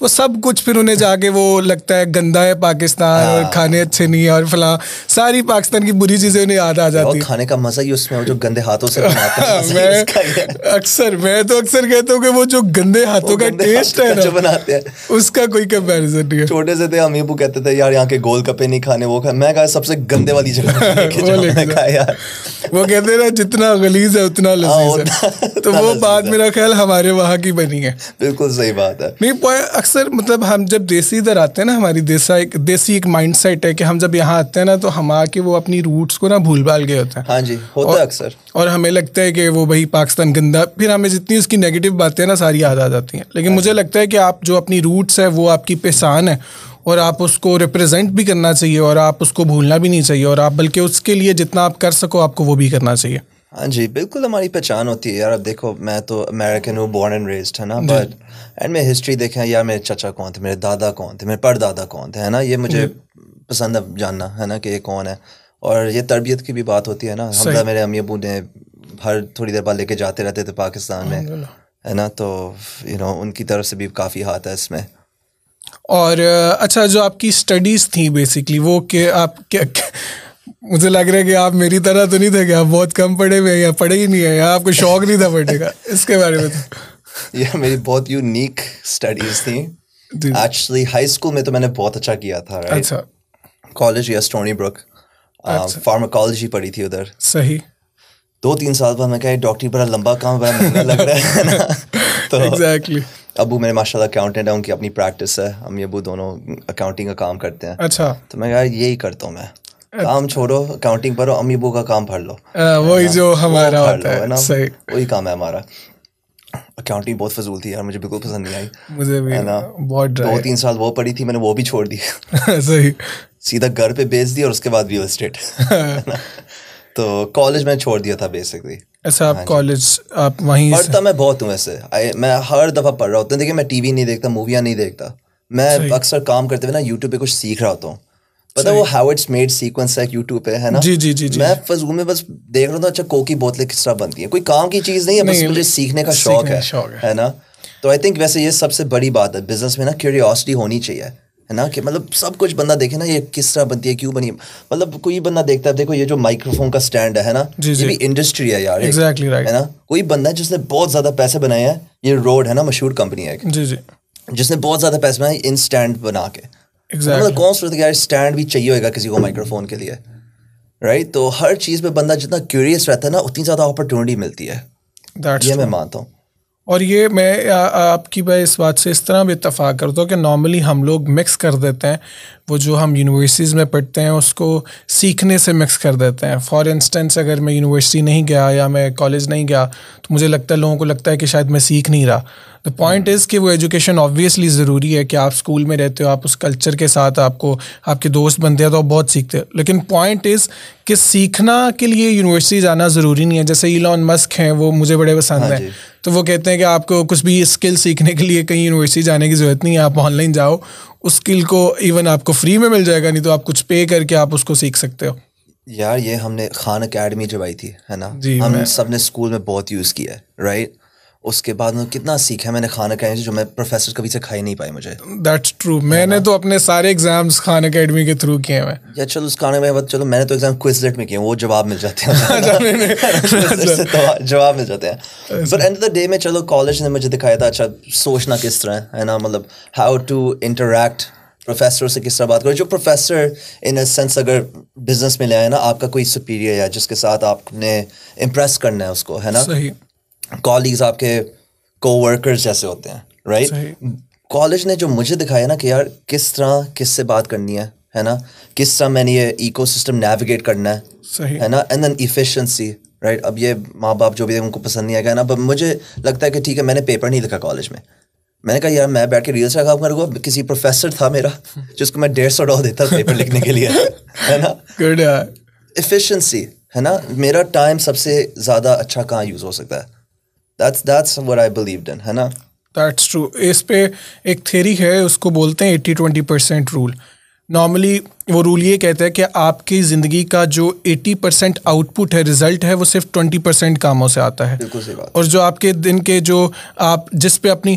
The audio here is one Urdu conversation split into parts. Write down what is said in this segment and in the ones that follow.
وہ سب کچھ پھر انہیں جا کے وہ لگتا ہے گندا ہے پاکستان اور کھانے اچھے نہیں ہیں اور فلاں ساری پاکستان کی بری چیزیں انہیں یاد آ جاتی ہیں. کھانے کا مزہ ہی اس میں جو گندے ہاتھوں سے بناتے ہیں. میں تو اکثر کہتا ہوں کہ وہ جو گندے ہاتھوں کا ٹیسٹ ہے جو بناتے ہیں اس کا کوئی کمپیریزن نہیں ہے. چھوٹے سے تھے امی ابو کہتے تھے یار یہاں کے گول گپے نہیں کھانے, وہ میں کہا سب سے گندے والی جگہ یار. وہ کہتے ہیں نا جتنا غلیظ ہے اتنا لذیذ ہے, تو وہ بات میرا خیال ہمارے وہاں کی بنی ہے. بالکل صحیح بات ہے. نہیں اکثر مطلب ہم جب دیسی ادھر آتے ہیں نا, ہماری دیسی ایک مائنڈ سیٹ ہے کہ ہم جب یہاں آتے ہیں نا تو ہم آ کے وہ اپنی روٹس کو نا بھول بھال گئے ہوتے ہیں. ہاں جی ہوتا ہے اکثر, اور ہمیں لگتا ہے کہ وہ بھائی پاکستان گندا, پھر ہمیں جتنی اس کی نیگیٹو باتیں نا ساری یاد آ جاتی ہیں. لیکن مجھے لگتا ہے کہ آپ جو اپنی روٹس ہے وہ آپ کی پہچان ہے اور آپ اس کو ریپرزینٹ بھی کرنا چاہیے اور آپ اس کو بھولنا بھی نہیں چاہیے, اور آپ بلکہ اس کے لیے جتنا آپ کر سکو آپ کو وہ بھی کرنا چاہیے. ہاں جی بالکل ہماری پہچان ہوتی ہے یار. اب دیکھو میں تو امیریکن ہوں, بورن اینڈ ریزڈ ہے نا, بٹ اینڈ میں ہسٹری دیکھیں یار میرے چچا کون تھے, میرے دادا کون تھے, میرے پردادا کون تھے, ہے نا. یہ مجھے پسند ہے جاننا, ہے نا, کہ یہ کون ہے. اور یہ تربیت کی بھی بات ہوتی ہے نا. ہم میرے امی ابو نے ہر تھوڑی دیر بعد لے کے جاتے رہتے تھے پاکستان میں, ہے نا, تو ان کی طرف سے بھی کافی ہاتھ ہے اس میں. اور اچھا جو آپ کی اسٹڈیز تھیں بیسکلی وہ کہ آپ مجھے لگ رہا ہے کہ آپ میری طرح تو نہیں تھے کہ آپ بہت کم پڑھے ہوئے ہیں یا پڑھے ہی نہیں ہیں یا آپ کو شوق نہیں تھا پڑھنے کا, اس کے بارے میں تو یہ میری بہت یونیک اسٹڈیز تھیں. ایکچولی ہائی اسکول میں تو میں نے بہت اچھا کیا تھا. اچھا. کالج یا اسٹونی بروک فارماکالوجی پڑھی تھی ادھر. صحیح. 2-3 سال بعد میں کہا ڈاکٹری بڑا لمبا کام, بڑا مہنگا لگ رہا ہے نا. تو ایگزیکٹلی ابو میرے ماشاء اللہ اکاؤنٹنٹ ہے, ان کی اپنی پریکٹس ہے, امی ابو دونوں اکاؤنٹنگ کا کام کرتے ہیں. اچھا. تو میں کہا یہی کرتا ہوں, میں کام چھوڑو اکاؤنٹنگ پڑھو, امی ابو کا کام پڑھ لو, وہی جو ہمارا ہوتا ہے. صحیح, وہی کام ہے ہمارا. اکاؤنٹنگ بہت فضول تھی یار, مجھے بالکل پسند نہیں آئی. مجھے بھی بہت 2-3 سال وہ پڑھی تھی, میں نے وہ بھی چھوڑ دی. صحیح. سیدھا گھر پہ بیچ دیا اور اس کے بعد ریئل اسٹیٹ. تو کالج میں چھوڑ دیا تھا بیسکلی. ایسا آپ کالج آپ وہیں پڑھتا میں بہت ہوں ویسے, میں ہر دفعہ پڑھ رہا ہوتا ہوں. دیکھیے میں ٹی وی نہیں دیکھتا, موویاں نہیں دیکھتا, میں اکثر کام کرتے ہوئے نا یوٹیوب پہ کچھ سیکھ رہا ہوتا ہوں. پتا وہ ہاؤ اٹس میڈ سیکوینس ہے یوٹیوب پہ, ہے نا. جی میں فضول میں بس دیکھ رہا تھا اچھا کوک کی بوتلیں کس طرح بنتی ہیں, کوئی کام کی چیز نہیں ہے, بس مجھے سیکھنے کا شوق ہے نا. تو آئی تھنک ویسے یہ سب سے بڑی بات ہے بزنس میں نا, کیوریوسٹی ہونی چاہیے, ہے نا, کہ مطلب سب کچھ بندہ دیکھے نا یہ کس طرح بنتی ہے, کیوں بنی. مطلب کوئی بندہ دیکھتا ہے, دیکھو یہ جو مائکرو فون کا اسٹینڈ ہے نا, یہ بھی انڈسٹری ہے یار, ہے نا. کوئی بندہ ہے جس نے بہت زیادہ پیسے بنائے ہیں, یہ روڈ ہے نا مشہور کمپنی ہے جس نے بہت زیادہ پیسے بنائے ان اسٹینڈ بنا کے. مطلب کون سا یار اسٹینڈ بھی چاہیے ہوگا کسی کو مائکرو فون کے لیے, رائٹ. تو ہر چیز پہ بندہ جتنا کیوریس رہتا ہے نا اتنی زیادہ اپرچونیٹی ملتی ہے, یہ میں مانتا ہوں. اور یہ میں آپ کی میں اس بات سے اس طرح بھی اتفاق کرتا ہوں کہ نارملی ہم لوگ مکس کر دیتے ہیں, وہ جو ہم یونیورسٹیز میں پڑھتے ہیں اس کو سیکھنے سے مکس کر دیتے ہیں. فار انسٹنس اگر میں یونیورسٹی نہیں گیا یا میں کالج نہیں گیا تو مجھے لگتا ہے لوگوں کو لگتا ہے کہ شاید میں سیکھ نہیں رہا. دا پوائنٹ از کہ وہ ایجوکیشن آبویسلی ضروری ہے کہ آپ اسکول میں رہتے ہو, آپ اس کلچر کے ساتھ آپ کو آپ کے دوست بنتے ہیں تو آپ بہت سیکھتے ہو. لیکن پوائنٹ از کہ سیکھنا کے لیے یونیورسٹی جانا ضروری نہیں ہے. جیسے ایلون مسک ہیں, وہ مجھے بڑے پسند ہیں, تو وہ کہتے ہیں کہ آپ کو کچھ بھی اسکل سیکھنے کے لیے کہیں یونیورسٹی جانے کی ضرورت نہیں ہے, آپ آن لائن جاؤ, اس اسکل کو ایون آپ کو فری میں مل جائے گا, نہیں تو آپ کچھ پے کر کے آپ اس کو سیکھ سکتے ہو. یار یہ ہم نے خان اکیڈمی جب آئی تھی, ہے نا, ہم سب نے اسکول میں بہت یوز کیا ہے, رائٹ. اس کے بعد کتنا سیکھا میں نے خان اکیڈمی, جو میں پروفیسر کبھی سکھا ہی نہیں پائے مجھے. دیٹس ٹرو, میں نے تو اپنے سارے ایگزامس خان اکیڈمی کے تھرو کیے ہیں. یا چلو اس کھانے میں چلو میں نے تو ایگزام کوئزلیٹ میں کیے, وہ جواب مل جاتے ہیں, جواب مل جاتے ہیں. But and of the day میں چلو کالج نے مجھے دکھایا تھا اچھا سوچنا کس طرح ہے نا, مطلب ہاؤ ٹو انٹریکٹ پروفیسر سے کس طرح بات کرو. جو پروفیسر ان اے سینس اگر بزنس میں لے آئے نا, آپ کا کوئی سپیریئر ہے جس کے ساتھ آپ نے امپریس کرنا ہے اس کو, ہے نا. کالیگز آپ کے کو ورکرز جیسے ہوتے ہیں, رائٹ. کالج نے جو مجھے دکھایا نا کہ یار کس طرح کس سے بات کرنی ہے نا, کس طرح میں نے یہ ایکو سسٹم نیویگیٹ کرنا ہے نا, اینڈ دین ایفیشنسی, رائٹ. اب یہ ماں باپ جو بھی ان کو پسند نہیں آئے گا نا, اب مجھے لگتا ہے کہ ٹھیک ہے میں نے پیپر نہیں لکھا کالج میں, میں نے کہا یار میں بیٹھ کے ریلس کا کام کروں گا. کسی پروفیسر تھا میرا جس کو میں $150 دیتا پیپر لکھنے کے لیے, ہے نا. ایفیشنسی, ہے نا, میرا ٹائم سب سے زیادہ اچھا کہاں یوز ہو سکتا ہے. That's what I believed in, ہے نا. That's true. اس پہ ایک تھیری ہے, اس کو بولتے ہیں 80-20% رول. نارملی وہ رول یہ کہتا ہے کہ آپ کی زندگی کا جو 80% آؤٹ پٹ ہے, رزلٹ ہے, وہ صرف 20% کاموں سے آتا ہے. بالکل صحیح بات. اور جو آپ کے دن کے جو آپ جس پہ اپنی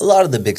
A lot of the big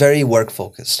very work focused.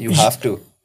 You have to.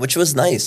Which was nice,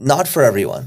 Not for everyone,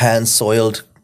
hand soiled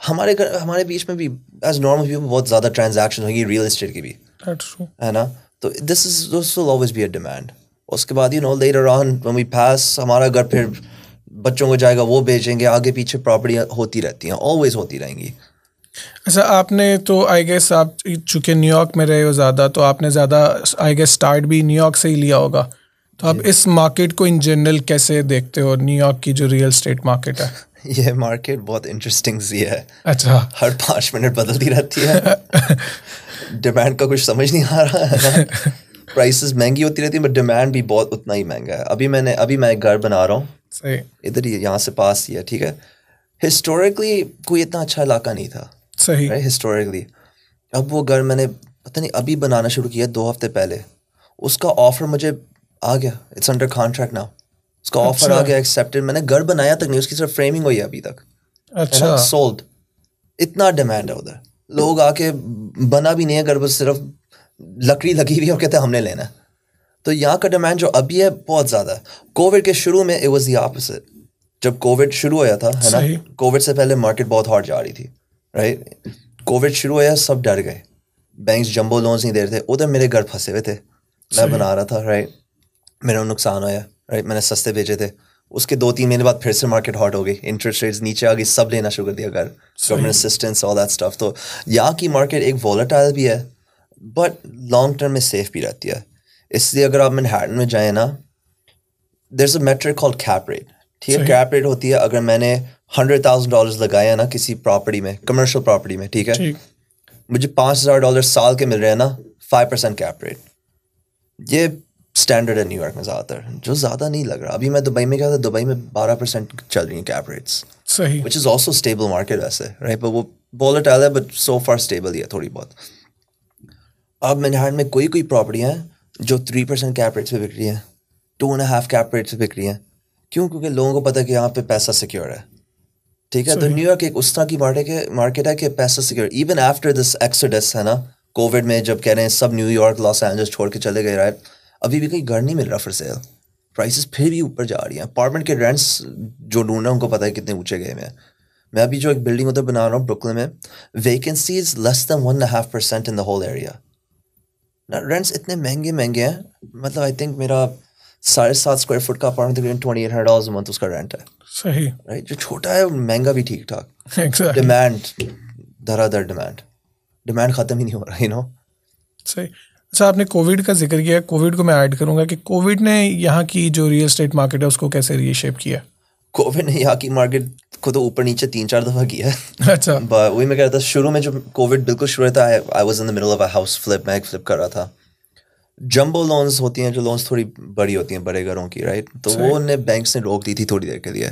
ہمارے بیچ میں بھی ایز نارمل بہت زیادہ ٹرانزیکشن ہوگی ریئل اسٹیٹ کی بھی, ہے نا. تو this will always be a demand. اس کے بعد later on when we pass, ہمارا گھر پھر بچوں کو جائے گا, وہ بیچیں گے, آگے پیچھے پراپرٹیاں ہوتی رہتی ہیں, آلویز ہوتی رہیں گی. اچھا, آپ نے تو آئی گیس آپ چونکہ نیو یارک میں رہے ہو زیادہ, تو آپ نے زیادہ آئی گیس اسٹارٹ بھی نیو یارک سے ہی لیا ہوگا, تو آپ اس مارکیٹ کو ان جنرل کیسے دیکھتے ہو, نیو یارک کی جو ریئل اسٹیٹ مارکیٹ ہے؟ یہ مارکیٹ بہت انٹرسٹنگ سی ہے. اچھا. ہر 5 منٹ بدلتی رہتی ہے. ڈیمانڈ کا کچھ سمجھ نہیں آ رہا ہے. پرائسز مہنگی ہوتی رہتی ہیں بٹ ڈیمانڈ بھی بہت اتنا ہی مہنگا ہے. ابھی میں ایک گھر بنا رہا ہوں, صحیح, ادھر ہی یہاں سے پاس ہی ہے, ٹھیک ہے. ہسٹوریکلی کوئی اتنا اچھا علاقہ نہیں تھا, صحیح, ہسٹوریکلی. اب وہ گھر میں نے پتہ نہیں ابھی بنانا شروع کیا 2 ہفتے پہلے, اس کا آفر مجھے آ گیا, اٹس انڈر کانٹریکٹ ناؤ. اس کا آفر آ گیا, ایکسیپٹڈ. میں نے گھر بنایا تک نہیں, اس کی صرف فریمنگ ہوئی ہے ابھی تک. اچھا, سولڈ. اتنا ڈیمانڈ ہے ادھر. لوگ آ کے بنا بھی نہیں ہے گھر, بس صرف لکڑی لگی ہوئی ہے اور کہتے ہیں ہم نے لینا ہے. تو یہاں کا ڈیمانڈ جو ابھی ہے بہت زیادہ ہے. کووڈ کے شروع میں اٹ واز دی اپوزٹ. جب کووڈ شروع ہوا تھا, ہے نا, کووڈ سے پہلے مارکیٹ بہت ہارڈ جا رہی تھی, رائٹ. کووڈ شروع ہوا, سب ڈر گئے, بینکس جمبو لونز نہیں دے رہے تھے. ادھر میرے گھر پھنسے ہوئے تھے, میں بنا رہا تھا, رائٹ. میرا نقصان ہوا, رائٹ. میں نے سستے بیچے تھے. اس کے 2-3 مہینے بعد پھر سے مارکیٹ ہاٹ ہو گئی, انٹرسٹ ریٹس نیچے آ گئی, سب لینا شروع کر دیا گھر, government assistance, all that stuff. تو یہاں کی مارکیٹ ایک وولٹائل بھی ہے بٹ لانگ ٹرم میں سیف بھی رہتی ہے. اس لیے اگر آپ منہیٹن میں جائیں نا, دیر از اے میٹرک کالڈ کیپ ریٹ, ٹھیک ہے. کیپ ریٹ ہوتی ہے اگر میں نے $100,000 لگایا نا کسی پراپرٹی میں, کمرشل پراپرٹی میں, ٹھیک ہے, مجھے $5,000 سال کے مل رہے ہیں نا, 5% کیپ ریٹ. یہ اسٹینڈرڈ ہے نیو یارک میں زیادہ تر, جو زیادہ نہیں لگ رہا. ابھی میں دبئی میں گیا تھا, دبئی میں 12% چل رہی ہیں کیپ ریٹس, صحیح, وچ از آلسو اسٹیبل مارکیٹ ویسے, رائٹ. پر وہ وولٹائل ہے بٹ سو فار اسٹیبل ہی ہے تھوڑی بہت. اب منہیٹن میں کوئی پراپرٹیاں ہیں جو 3% کیپ ریٹس پہ بک رہی ہیں, 2.5 کیپ ریٹس پہ بک رہی ہیں. کیوں؟ کیونکہ لوگوں کو پتہ ہے کہ یہاں پہ پیسہ سیکیور ہے, ٹھیک ہے. تو نیو یارک ایک اس طرح کی مارکیٹ ہے کہ پیسہ secure. Even after this Exodus, ہے نا, کووڈ میں جب کہہ رہے ہیں سب نیو یارک لاس اینجلس چھوڑ کے چلے گئے, رائٹ, ابھی بھی کوئی گھر نہیں مل رہا فار سیل. پرائسز پھر بھی اوپر جا رہی ہیں. اپارٹمنٹ کے رینٹس جو ڈھونڈ رہے ہیں ان کو پتہ ہے کتنے اونچے گئے ہیں. میں ابھی جو ایک بلڈنگ ادھر بنا رہا ہوں بروکلن میں, vacancies less than 1.5% in the whole area. Rents اتنے مہنگے ہیں, مطلب آئی تھنک میرا 7.5 اسکوائر فٹ کا اپارٹمنٹ تقریباً $2,800 منتھ اس کا رینٹ ہے, صحیح, رائٹ. جو چھوٹا ہے مہنگا بھی ٹھیک ٹھاک. ڈیمانڈ دھڑا ڈیمانڈ ختم ہی نہیں ہو رہا, یو نو. صحیح. اچھا, آپ نے کووڈ کا ذکر کیا, کووڈ کو میں ایڈ کروں گا کہ کووڈ نے یہاں کی جو ریئل اسٹیٹ مارکیٹ ہے اس کو کیسے ری شیپ کیا؟ کووڈ نے یہاں کی مارکیٹ کو تو اوپر نیچے 3-4 دفعہ کیا ہے. اچھا, وہی میں کہہ رہا تھا, شروع میں جب کووڈ بالکل شروع تھا, I was in the middle of a house flip, میں ایک فلپ کر رہا تھا. جمبو لونز ہوتی ہیں جو لونز تھوڑی بڑی ہوتی ہیں, بڑے گھروں کی, رائٹ. تو وہ انہیں بینکس نے روک دی تھی تھوڑی دیر کے لیے.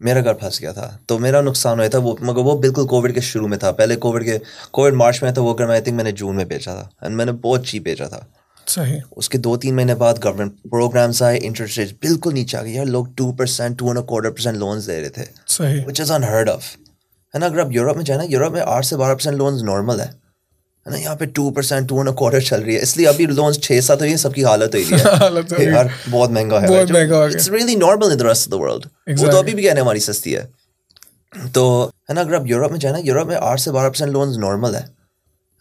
میرا گھر پھنس گیا تھا تو میرا نقصان ہوا تھا, وہ مگر وہ بالکل کووڈ کے شروع میں تھا. پہلے کووڈ مارچ میں تھا, وہ گھر میں آئی تھنک میں نے جون میں بیچا تھا, اینڈ میں نے بہت چیپ بیچا تھا. صحیح. اس کے 2-3 مہینے بعد گورنمنٹ پروگرامس آئے, انٹرسٹ ریٹ بالکل نیچے آ گئی. یار لوگ 2%, 2.25% لونز دے رہے تھے, صحیح, وچ از انہرڈ آف, ہے نا. اگر آپ یورپ میں جائیں نا, یورپ میں 8-12% لونز نارمل ہے نا. یہاں پہ 2%, 2.25 چل رہی ہے. اس لیے ابھی لونز 6-7 ہوئی ہیں, سب کی حالت ہوئی ہے یار, بہت مہنگا ہے. It's really normal in the rest of the world. وہ تو ابھی بھی کہنے ہماری سستی ہے. تو ہے نا, اگر آپ یورپ میں جائیں نا, یورپ میں 8-12% لونز نارمل ہے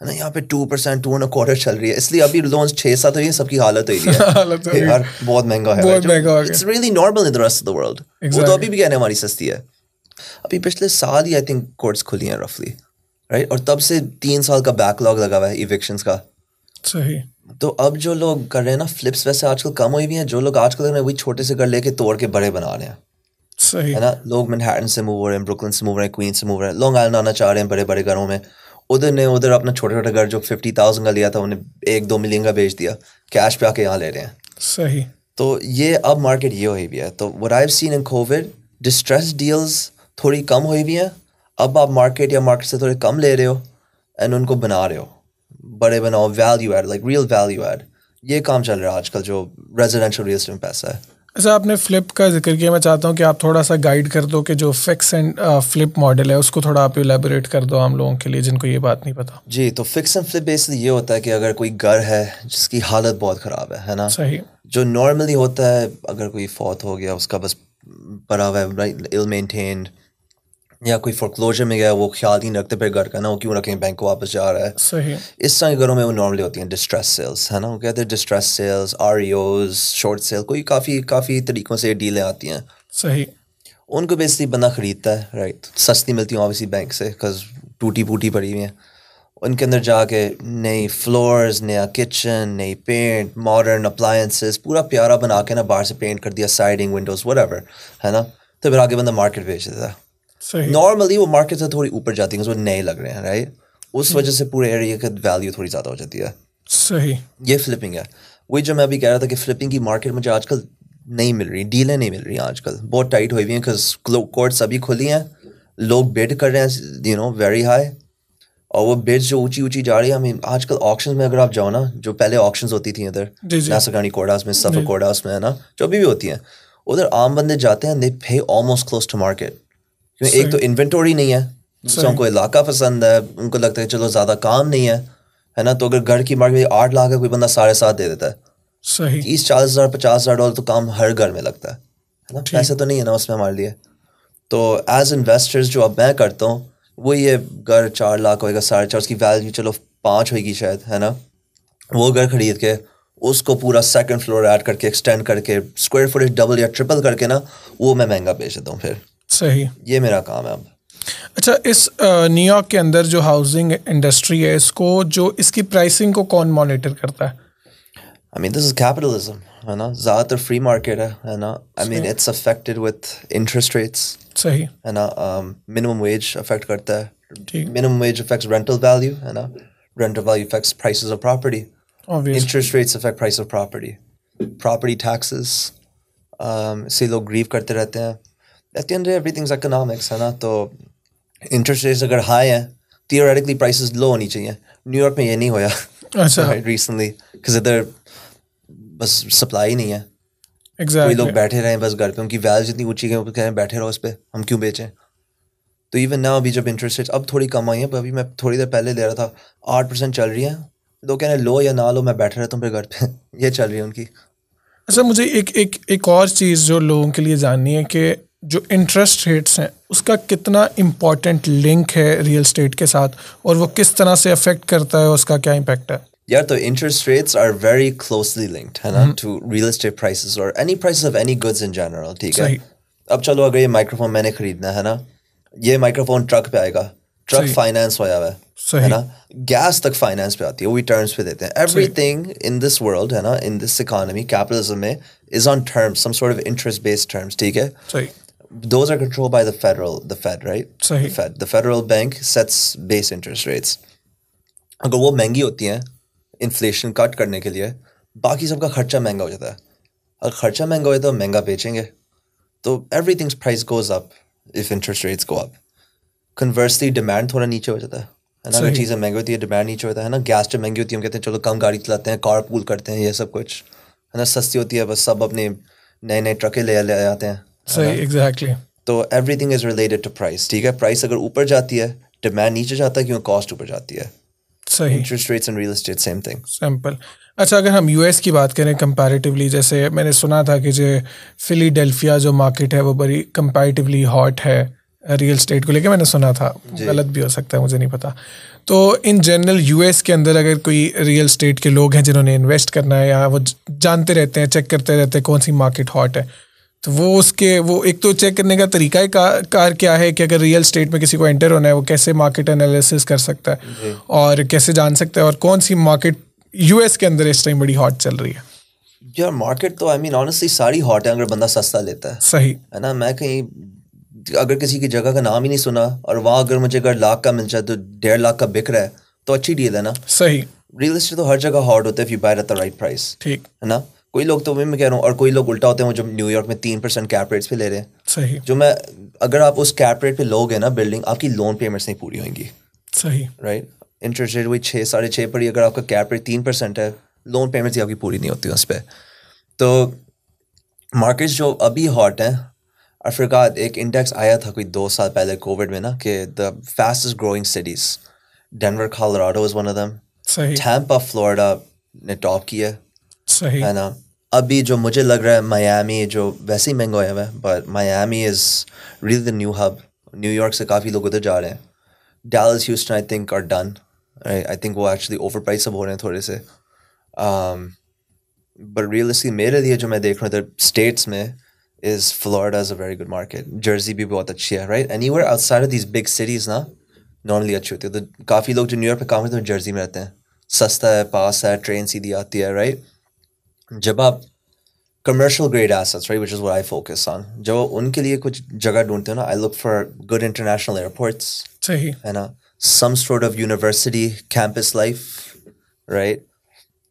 نا. یہاں پہ 2%, 2.25 چل رہی ہے. اس لیے ابھی لونز 6-7 ہوئی ہیں, سب کی حالت ہوئی ہے یار, بہت مہنگا ہے. It's really normal in the rest of the world. وہ تو ابھی بھی کہنے ہماری سستی ہے. ابھی پچھلے سال ہی آئی تھنک کورٹس کھلی ہیں رفلی, رائٹ. اور تب سے 3 سال کا بیک لاگ لگا ہوا ہے ایوکشنس کا. صحیح. تو اب جو لوگ کر رہے ہیں نا فلپس, ویسے آج کل کم ہوئی بھی ہیں. جو لوگ آج کل وہی چھوٹے سے گھر لے کے توڑ کے بڑے بنا رہے ہیں, صحیح, ہے نا. لوگ منہیٹن سے موو ہو رہے ہیں, بروکلن سے موو ہو رہے ہیں, کوئین سے موو ہو رہے ہیں, لانگ آئلینڈ آنا چاہ رہے ہیں بڑے بڑے گھروں میں. ادھر اپنا چھوٹا گھر جو 50,000 کا لیا تھا انہیں 1-2 ملین کا بیچ دیا, کیش پہ آ کے یہاں لے رہے ہیں. صحیح. تو یہ اب مارکیٹ یہ ہوئی بھی ہے. تو what I've seen in COVID, distress deals تھوڑی کم ہوئی بھی ہیں. اب آپ مارکیٹ سے تھوڑے کم لے رہے ہو اینڈ ان کو بنا رہے ہو, بڑے بناؤ, value add, like real value add. یہ کام چل رہا ہے آج کل جو ریزیڈینشیل ریل اسٹیٹ میں پیسہ ہے. اچھا, آپ نے فلپ کا ذکر کیا, میں چاہتا ہوں کہ آپ تھوڑا سا گائیڈ کر دو کہ جو فکس اینڈ فلپ ماڈل ہے اس کو تھوڑا آپ ایلیبوریٹ کر دو عام لوگوں کے لیے جن کو یہ بات نہیں پتا. جی, تو فکس اینڈ فلپ بیسلی یہ ہوتا ہے کہ اگر کوئی گھر ہے جس کی حالت بہت خراب ہے نا. صحیح. جو نارملی ہوتا ہے, اگر کوئی فوت ہو گیا, اس کا بس پڑا ہوا ہے, ill maintained, یا کوئی فورکلوجر میں گیا وہ خیال نہیں رکھتے پھر گھر کا نا وہ کیوں رکھیں بینک کو واپس جا رہا ہے. صحیح. اس طرح کے گھروں میں وہ نارملی ہوتی ہیں ڈسٹریس سیلس ہے نا, وہ کہتے ہیں distress sales, R E Os, short sale, کوئی کافی طریقوں سے ڈیلیں آتی ہیں. صحیح. ان کو بیسکلی بندہ خریدتا ہے رائٹ, سستی ملتی ہیں اوبیسلی بینک سے بکاز ٹوٹی پوٹی پڑی ہوئی ہیں. ان کے اندر جا کے نئی فلورز, نیا کچن, نئی پینٹ, ماڈرن اپلائنسز, پورا پیارا بنا کے نا باہر سے پینٹ کر دیا, سائڈنگ, ونڈوز, وٹ ایور ہے نا, تو پھر آگے بندہ مارکیٹ بیچ دیتا ہے. نارملی وہ مارکیٹ سے تھوڑی اوپر جاتی ہیں, وہ نئے لگ رہے ہیں رائٹ, اس وجہ سے پورے ایریا کی ویلیو تھوڑی زیادہ ہو جاتی ہے. صحیح. یہ فلپنگ ہے. وہی جو میں ابھی کہہ رہا تھا کہ فلپنگ کی مارکیٹ مجھے آج کل نہیں مل رہی, ڈیلیں نہیں مل رہی آج کل, بہت ٹائٹ ہوئی ہوئی ہیں بکاز کورٹس ابھی کھلی ہیں, لوگ بیڈ کر رہے ہیں یو نو ویری ہائی, اور وہ بیڈس جو اونچی جا رہی ہیں. ہمیں آج کل آکشنز میں اگر آپ جاؤ نا, جو پہلے آکشنز ہوتی تھیں ادھر ناسکانی کوڈاس میں, سفر کوڈاس میں ہے نا, جو ابھی بھی ہوتی ہیں, ادھر عام بندے جاتے ہیں, دے پے آلموسٹ کلوز ٹو مارکیٹ. کیونکہ ایک تو انوینٹوری نہیں ہے, دوسروں کو علاقہ پسند ہے, ان کو لگتا ہے چلو زیادہ کام نہیں ہے نا, تو اگر گھر کی مارکیٹ 8 لاکھ ہے, کوئی بندہ 7.5 دے دیتا ہے. صحیح. 30-40 ہزار $50,000 تو کام ہر گھر میں لگتا ہے نا, پیسے تو نہیں ہے نا اس میں ہمارے لیے. تو ایز انویسٹرز جو اب میں کرتا ہوں, وہ یہ گھر 4 لاکھ ہوئے گا, 4.5, اس کی ویلیو چلو 5 ہوئے گی شاید ہے نا, وہ گھر خرید کے اس کو پورا سیکنڈ فلور ایڈ کر کے ایکسٹینڈ کر کے اسکوائر فٹیج ڈبل یا ٹرپل کر کے نا, وہ میں مہنگا بیچ دیتا ہوں پھر. صحیح. یہ میرا کام ہے اب. اچھا, اس نیو یارک کے اندر جو ہاؤسنگ انڈسٹری ہے, اس کو جو اس کی پرائسنگ کو کون مانیٹر کرتا ہے؟ I mean, this is capitalism, ہے نا, زیادہ تر فری مارکیٹ ہے نا. I mean, it's affected with interest rates. صحیح. ہے نا, minimum wage affect کرتا ہے. ٹھیک. Minimum wage affects rental value, ہے نا. Rental value affects prices of property. Obviously. Interest rates affect price of property. Property taxes. اسی لوگ گریو کرتے رہتے ہیں. At the end of the day, everything's economics, ہے نا. تو انٹرسٹ ریٹس اگر ہائی ہیں, theoretically prices لو ہونی چاہیے. نیو یارک میں یہ نہیں ہویا. اچھا. ریسنٹلی because ادھر بس سپلائی نہیں ہے. Exactly. کوئی لوگ بیٹھے رہے بس گھر پہ, ان کی ویلیوز اتنی اونچی گئی, وہ کہہ رہے ہیں بیٹھے رہو اس پہ, ہم کیوں بیچیں. تو ایون ناؤ ابھی جب انٹرسٹ ریٹس اب تھوڑی کم آئی ہیں, پر ابھی میں تھوڑی دیر پہلے لے رہا تھا 8% چل رہی ہیں, لوگ کہہ رہے ہیں لو یا نہ لو میں بیٹھے رہتا ہوں پھر گھر پہ. یہ چل رہی ہے ان کی. اچھا, مجھے ایک اور چیز جو لوگوں کے لیے جاننی ہے کہ جو انٹرسٹ ریٹس ہیں اس کا کتنا امپورٹنٹ لنک ہے ریئل اسٹیٹ کے ساتھ, اور وہ کس طرح سے افیکٹ کرتا ہے, اس کا کیا امپیکٹ ہے؟ یار تو interest rates are very closely linked ہے نا ٹو ریئل اسٹیٹ پرائسز اور any prices of any goods in general. ٹھیک ہے, اب چلو اگر یہ مائکرو فون میں نے خریدنا ہے نا, یہ مائکرو فون ٹرک پہ آئے گا, ٹرک فائنینس ہوا ہوا ہے نا, گیس تک فائنینس پہ آتی ہے, وہ بھی ٹرمس پہ دیتے ہیں. Everything in this world ہے نا, ان دس اکانمی کیپٹلزم میں is on terms, some sort of interest based terms. ٹھیک ہے, those are controlled by the Fed, right? The Federal Bank sets base interest rates. اگر وہ مہنگی ہوتی ہیں انفلیشن کٹ کرنے کے لیے, باقی سب کا خرچہ مہنگا ہو جاتا ہے. اگر خرچہ مہنگا ہو جاتا ہے تو مہنگا بیچیں گے, تو every things price goes up if interest rates go up. Conversely demand تھوڑا نیچے ہو جاتا ہے نا, اگر چیزیں مہنگی ہوتی ہے ڈیمانڈ نیچے ہوتا ہے نا. گیس جب مہنگی ہوتی ہے ہم کہتے ہیں چلو کم گاڑی چلاتے ہیں, کار پول کرتے ہیں, یہ سب کچھ ہے نا. سستی ہوتی ہے بس سب اپنے نئے ٹرکیں لے آتے ہیں. صحیح, ایگزیکٹلی. تو everything is related to price. ٹھیک ہے, پرائز اگر اوپر جاتی ہے ڈیمانڈ نیچے جاتا ہے, کیونکہ کاسٹ اوپر جاتی ہے. صحیح. Interest rates and real estate same thing. Simple. اچھا, اگر ہم یو ایس کی بات کریں کمپیریٹیولی, جیسے میں نے سنا تھا کہ جو فلی ڈیلفیا جو مارکیٹ ہے وہ بڑی کمپیریٹیولی ہاٹ ہے ریئل اسٹیٹ کو لے کے, میں نے سنا تھا, غلط بھی ہو سکتا ہے مجھے نہیں پتا. تو ان جنرل یو ایس کے اندر اگر کوئی ریئل اسٹیٹ کے لوگ ہیں جنہوں نے انویسٹ کرنا ہے, یا وہ جانتے رہتے ہیں, چیک کرتے رہتے ہیں کون سی مارکیٹ ہاٹ ہے, تو وہ ایک تو چیک کرنے کا طریقہ کار کیا ہے کہ اگر ریئل اسٹیٹ میں کسی کو انٹر ہونا ہے وہ کیسے مارکیٹ انالیسس کر سکتا ہے, اور کیسے جان سکتا ہے اور کون سی مارکیٹ یو ایس کے اندر اس ٹائم بڑی ہاٹ چل رہی ہے؟ یار مارکیٹ تو آئی مین آنیسٹلی ساری ہاٹ ہے اگر بندہ سستا لیتا ہے. صحیح ہے نا, میں کہیں اگر کسی کی جگہ کا نام ہی نہیں سنا اور وہاں اگر مجھے اگر لاکھ کا مل جائے تو 1.5 لاکھ کا بک رہا ہے تو اچھی ڈیل ہے نا. صحیح. ریئل اسٹیٹ تو ہر جگہ ہاٹ ہوتا ہے if you buy it at the right price. ٹھیک ہے نا. کوئی لوگ تو میں کہہ رہا ہوں, اور کوئی لوگ الٹا ہوتے ہیں وہ جو نیو یارک میں 3% کیپ ریٹس پہ لے رہے ہیں. صحیح. جو میں اگر آپ اس کیپ ریٹ پہ لوگے نا بلڈنگ, آپ کی لون پیمنٹس نہیں پوری ہوئیں گی. صحیح. رائٹ, انٹرسٹ ریٹ وہی 6.5 پڑی, اگر آپ کا کیپ ریٹ 3% ہے, لون پیمنٹس آپ کی پوری نہیں ہوتی اس پہ. تو مارکیٹس جو ابھی ہاٹ ہیں, افریقات ایک انڈیکس آیا تھا کوئی 2 سال پہلے کووڈ میں نا, کہ the fastest growing cities, Denver Colorado is one of them. صحیح. ٹیمپا فلوریڈا نے ٹاپ کیا. صحیح. ہے نا. ابھی جو مجھے لگ رہا ہے میامی جو ویسے ہی مہنگا ہوا ہے, but Miami is really the new hub New York سے کافی لوگ ادھر جا رہے ہیں. Dallas Houston I think are done. I think وہ ایکچولی اوور پرائز اب ہو رہے ہیں تھوڑے سے. بٹ ریئلسٹلی میرے لیے جو میں دیکھ رہا ہوں ادھر اسٹیٹس میں is Florida is a very good market. Jersey بھی بہت اچھی ہے right. Anywhere outside of these big cities نا نارملی اچھی ہوتی ہے. تو کافی لوگ جو نیو یارک پہ کام کرتے ہیں جرسی میں رہتے ہیں. سستا ہے, پاس ہے, ٹرین سیدھی آتی ہے رائٹ. جب آپ commercial grade assets right which is what I focus on, جب ان کے لیے کچھ جگہ ڈھونڈتے ہو نا I look for good international airports. صحیح ہے نا. Some sort of university campus life right.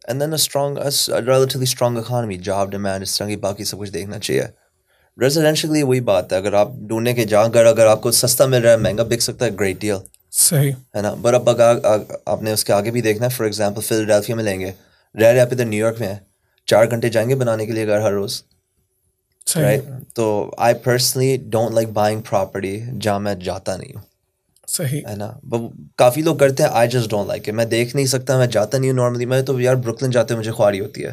And then relatively strong economy, job demand اس طرح کی باقی سب کچھ دیکھنا چاہیے. ریزیڈینشلی وہی بات ہے, اگر آپ ڈھونڈنے کے جہاں اگر آپ کو سستا مل رہا ہے مہنگا بک سکتا ہے گریٹ ڈیل. صحیح ہے نا. بٹ اب آپ نے اس کے آگے بھی دیکھنا ہے. فار ایگزامپل فلڈیلفیا میں لیں گے, رہ آپ ادھر نیو یارک میں ہیں, 4 گھنٹے جائیں گے بنانے کے لیے گھر ہر روز رائٹ. تو I personally don't like buying property جہاں میں جاتا نہیں ہوں. صحیح ہے نا. کافی لوگ کرتے ہیں, I just don't like it. میں دیکھ نہیں سکتا, میں جاتا نہیں ہوں نارملی. میں تو یار بروکلن جاتے مجھے خواری ہوتی ہے,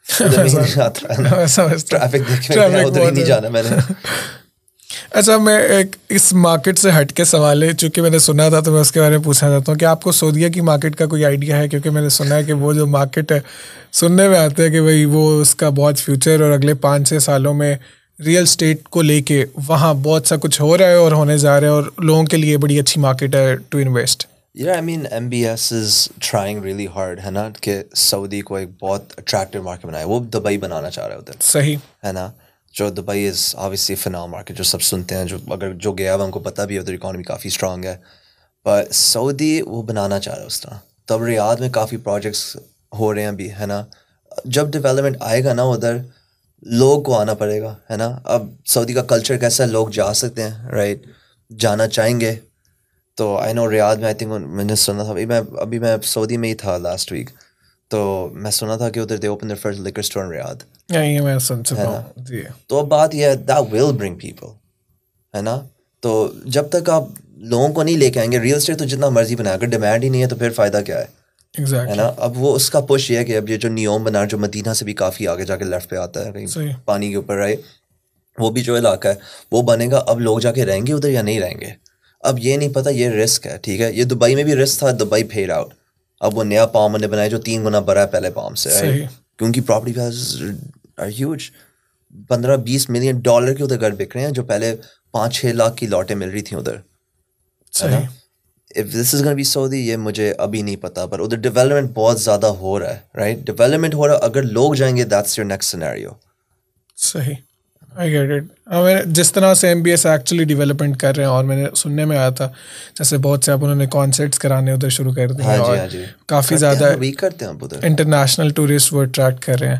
ٹریفک دیکھ کے ادھر ہی نہیں جانا میں نے. اچھا میں ایک اس مارکیٹ سے ہٹ کے سوال ہے, چونکہ میں نے سنا تھا تو میں اس کے بارے میں پوچھنا چاہتا ہوں کہ آپ کو سعودیہ کی مارکیٹ کا کوئی آئیڈیا ہے؟ کیونکہ میں نے سنا ہے کہ وہ جو مارکیٹ ہے سننے میں آتا ہے کہ بھائی وہ اس کا بہت فیوچر اور اگلے 5-6 سالوں میں ریئل اسٹیٹ کو لے کے وہاں بہت سا کچھ ہو رہا ہے اور ہونے جا رہا ہے, اور لوگوں کے لیے بڑی اچھی مارکیٹ ہے to invest. Yeah, I mean MBS is trying really hard ہے نا کہ سعودی کو ایک بہت اٹریکٹیو مارکیٹ بنائے. وہ دبئی بنانا چاہ رہا ہے ادھر. صحیح ہے نا. جو دبئی از obviously فنال مارکیٹ, جو سب سنتے ہیں, جو اگر جو گیا ہوا ان کو پتہ بھی ہے ادھر اکانومی کافی اسٹرانگ ہے. پر سعودی وہ بنانا چاہ رہا ہے اس طرح. تب ریاض میں کافی پروجیکٹس ہو رہے ہیں ابھی. ہے نا. جب ڈیولپمنٹ آئے گا نا ادھر لوگ کو آنا پڑے گا. ہے نا. اب سعودی کا کلچر کیسا ہے, لوگ جا سکتے ہیں رائٹ, جانا چاہیں گے. تو آئی نو ریاض میں آئی تھنک میں نے سنا تھا, ابھی میں سعودی میں ہی تھا لاسٹ ویک, تو میں سنا تھا کہ ادھر they open their first liquor store in Riyadh. یہ میں سن چکا ہے نا. ہوں جی. تو اب بات یہ ہے دیٹ ول برنگ پیپل. ہے نا. تو جب تک آپ لوگوں کو نہیں لے کے آئیں گے, ریئل اسٹیٹ تو جتنا مرضی بنائے, اگر ڈیمانڈ ہی نہیں ہے تو پھر فائدہ کیا ہے. ہے نا. اب وہ اس کا پش یہ ہے کہ اب یہ جو نیوم بنا جو مدینہ سے بھی کافی آگے جا کے لیفٹ پہ آتا ہے کہیں پانی کے اوپر آئے, وہ بھی جو علاقہ ہے وہ بنے گا. اب لوگ جا کے رہیں گے ادھر یا نہیں رہیں گے, اب یہ نہیں پتہ. یہ رسک ہے. ٹھیک ہے. یہ دبئی میں بھی رسک تھا, دبئی پھیڈ آؤٹ. اب وہ نیا پام نے بنایا جو 3 گنا بڑا ہے پہلے پام سے, کیونکہ property values are huge. $15-20 million کے ادھر گھر بک رہے ہیں جو پہلے 5-6 لاکھ کی لاٹیں مل رہی تھیں ادھر. If this is going to be Saudi, یہ مجھے ابھی نہیں پتا, پر ادھر ڈیولپمنٹ بہت زیادہ ہو رہا ہے رائٹ. ڈیولپمنٹ ہو رہا ہے, اگر لوگ جائیں گے دیٹس یور نیکسٹ سینیریو. صحیح آئی گیٹ اٹ. ہمیں جس طرح سے M B S actually development کر رہے ہیں, اور میں نے سننے میں آیا تھا جیسے بہت سے اب انہوں نے کانسرٹس کرانے ادھر شروع کر دیے ہیں, اور کافی زیادہ انٹرنیشنل ٹورسٹ وہ اٹریکٹ کر رہے ہیں.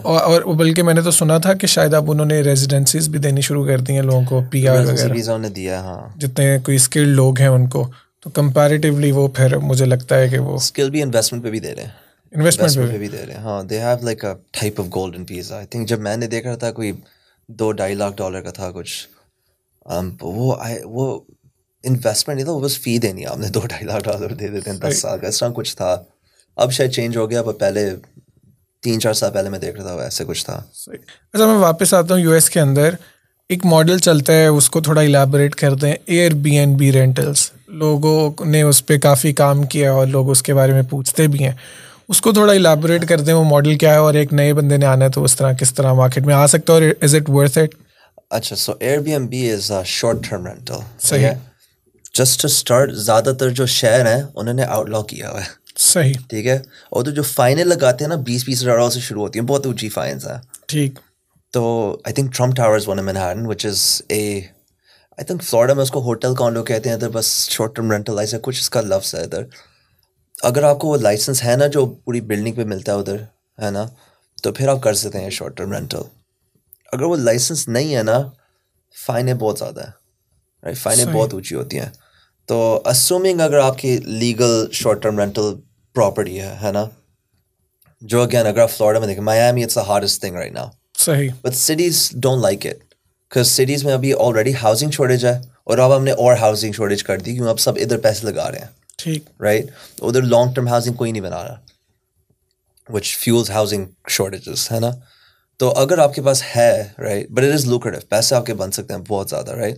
اور بلکہ میں نے تو سنا تھا کہ شاید اب انہوں نے ریزیڈنسیز بھی دینی شروع کر دی ہیں لوگوں کو, پی آر وغیرہ, جتنے کوئی اسکلڈ لوگ ہیں ان کو. تو کمپیریٹیولی وہ پھر مجھے لگتا ہے کہ وہ اسکل بھی انویسٹمنٹ پہ بھی دے رہے ہیں, انویسٹمنٹ پہ بھی دے رہے ہیں. ہاں they have like a type of golden visa. I think جب میں نے دیکھا تھا کوئی $2-2.5 لاکھ کا تھا کچھ, وہ انویسٹمنٹ نہیں تھا, وہ بس فی دینی ہے. آپ نے $2-2.5 لاکھ دے دیتے ہیں 10 سال کا, اس طرح کچھ تھا. اب شاید چینج ہو گیا, پر پہلے 3-4 سال پہلے میں دیکھ رہا تھا ایسے کچھ تھا. اچھا میں واپس آتا ہوں. US کے اندر ایک ماڈل چلتا ہے, اس کو تھوڑا الیبوریٹ کرتے ہیں, year be N be rentals. لوگوں نے اس پہ کافی کام کیا اور لوگ اس کے بارے میں پوچھتے بھی ہیں. اس کو تھوڑا الیبوریٹ کرتے ہیں وہ ماڈل کیا ہے, اور ایک نئے بندے نے آنا ہے تو اس طرح کس طرح مارکیٹ میں آ سکتا ہے, اور از اٹ ورتھ اٹ؟ اچھا so Airbnb is short term rental. صحیح. جسٹ ٹو اسٹارٹ, زیادہ تر جو شہر ہیں انہوں نے آؤٹ لا کیا ہوا ہے. صحیح. ٹھیک ہے. اور تو جو فائنل لگاتے ہیں نا $20,000 سے شروع ہوتی ہیں, بہت اونچی فائنس ہیں. ٹھیک. تو I think Trump towers one Manhattan which is a, I think Florida میں اس کو ہوٹل کانڈو کہتے ہیں ادھر, بس شارٹ ٹرم رینٹل ایسا کچھ اس کا لفظ ہے ادھر. اگر آپ کو وہ لائسنس ہے نا جو پوری بلڈنگ پہ ملتا ہے ادھر, ہے نا, تو پھر آپ کر سکتے ہیں شارٹ ٹرم رینٹل. اگر وہ لائسنس نہیں ہے نا, فائنیں بہت زیادہ ہیں رائٹ, فائنیں بہت اونچی ہوتی ہیں. تو اسومنگ اگر آپ کی legal short term rental property ہے نا, جو اگین اگر آپ فلوریڈا میں دیکھیں, Miami it's the hardest thing right now. صحیح. But cities don't like it, because cities میں ابھی آلریڈی ہاؤسنگ شارٹیج ہے, اور اب ہم نے اور ہاؤسنگ شارٹیج کر دی کیوں اب سب ادھر پیسے لگا رہے ہیں. ٹھیک. رائٹ. ادھر لانگ ٹرم ہاؤسنگ کوئی نہیں بنا رہا, وچ فیولز ہاؤسنگ شارٹیجز. ہے نا. تو اگر آپ کے پاس ہے right, but it is lucrative, پیسے آپ کے بن سکتے ہیں بہت زیادہ right.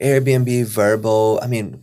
Airbnb, Verbo, I mean,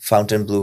Fontainebleau,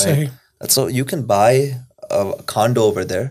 right? So you can buy a condo over there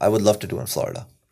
I would love to do in Florida.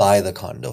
buy the condo.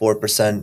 4%.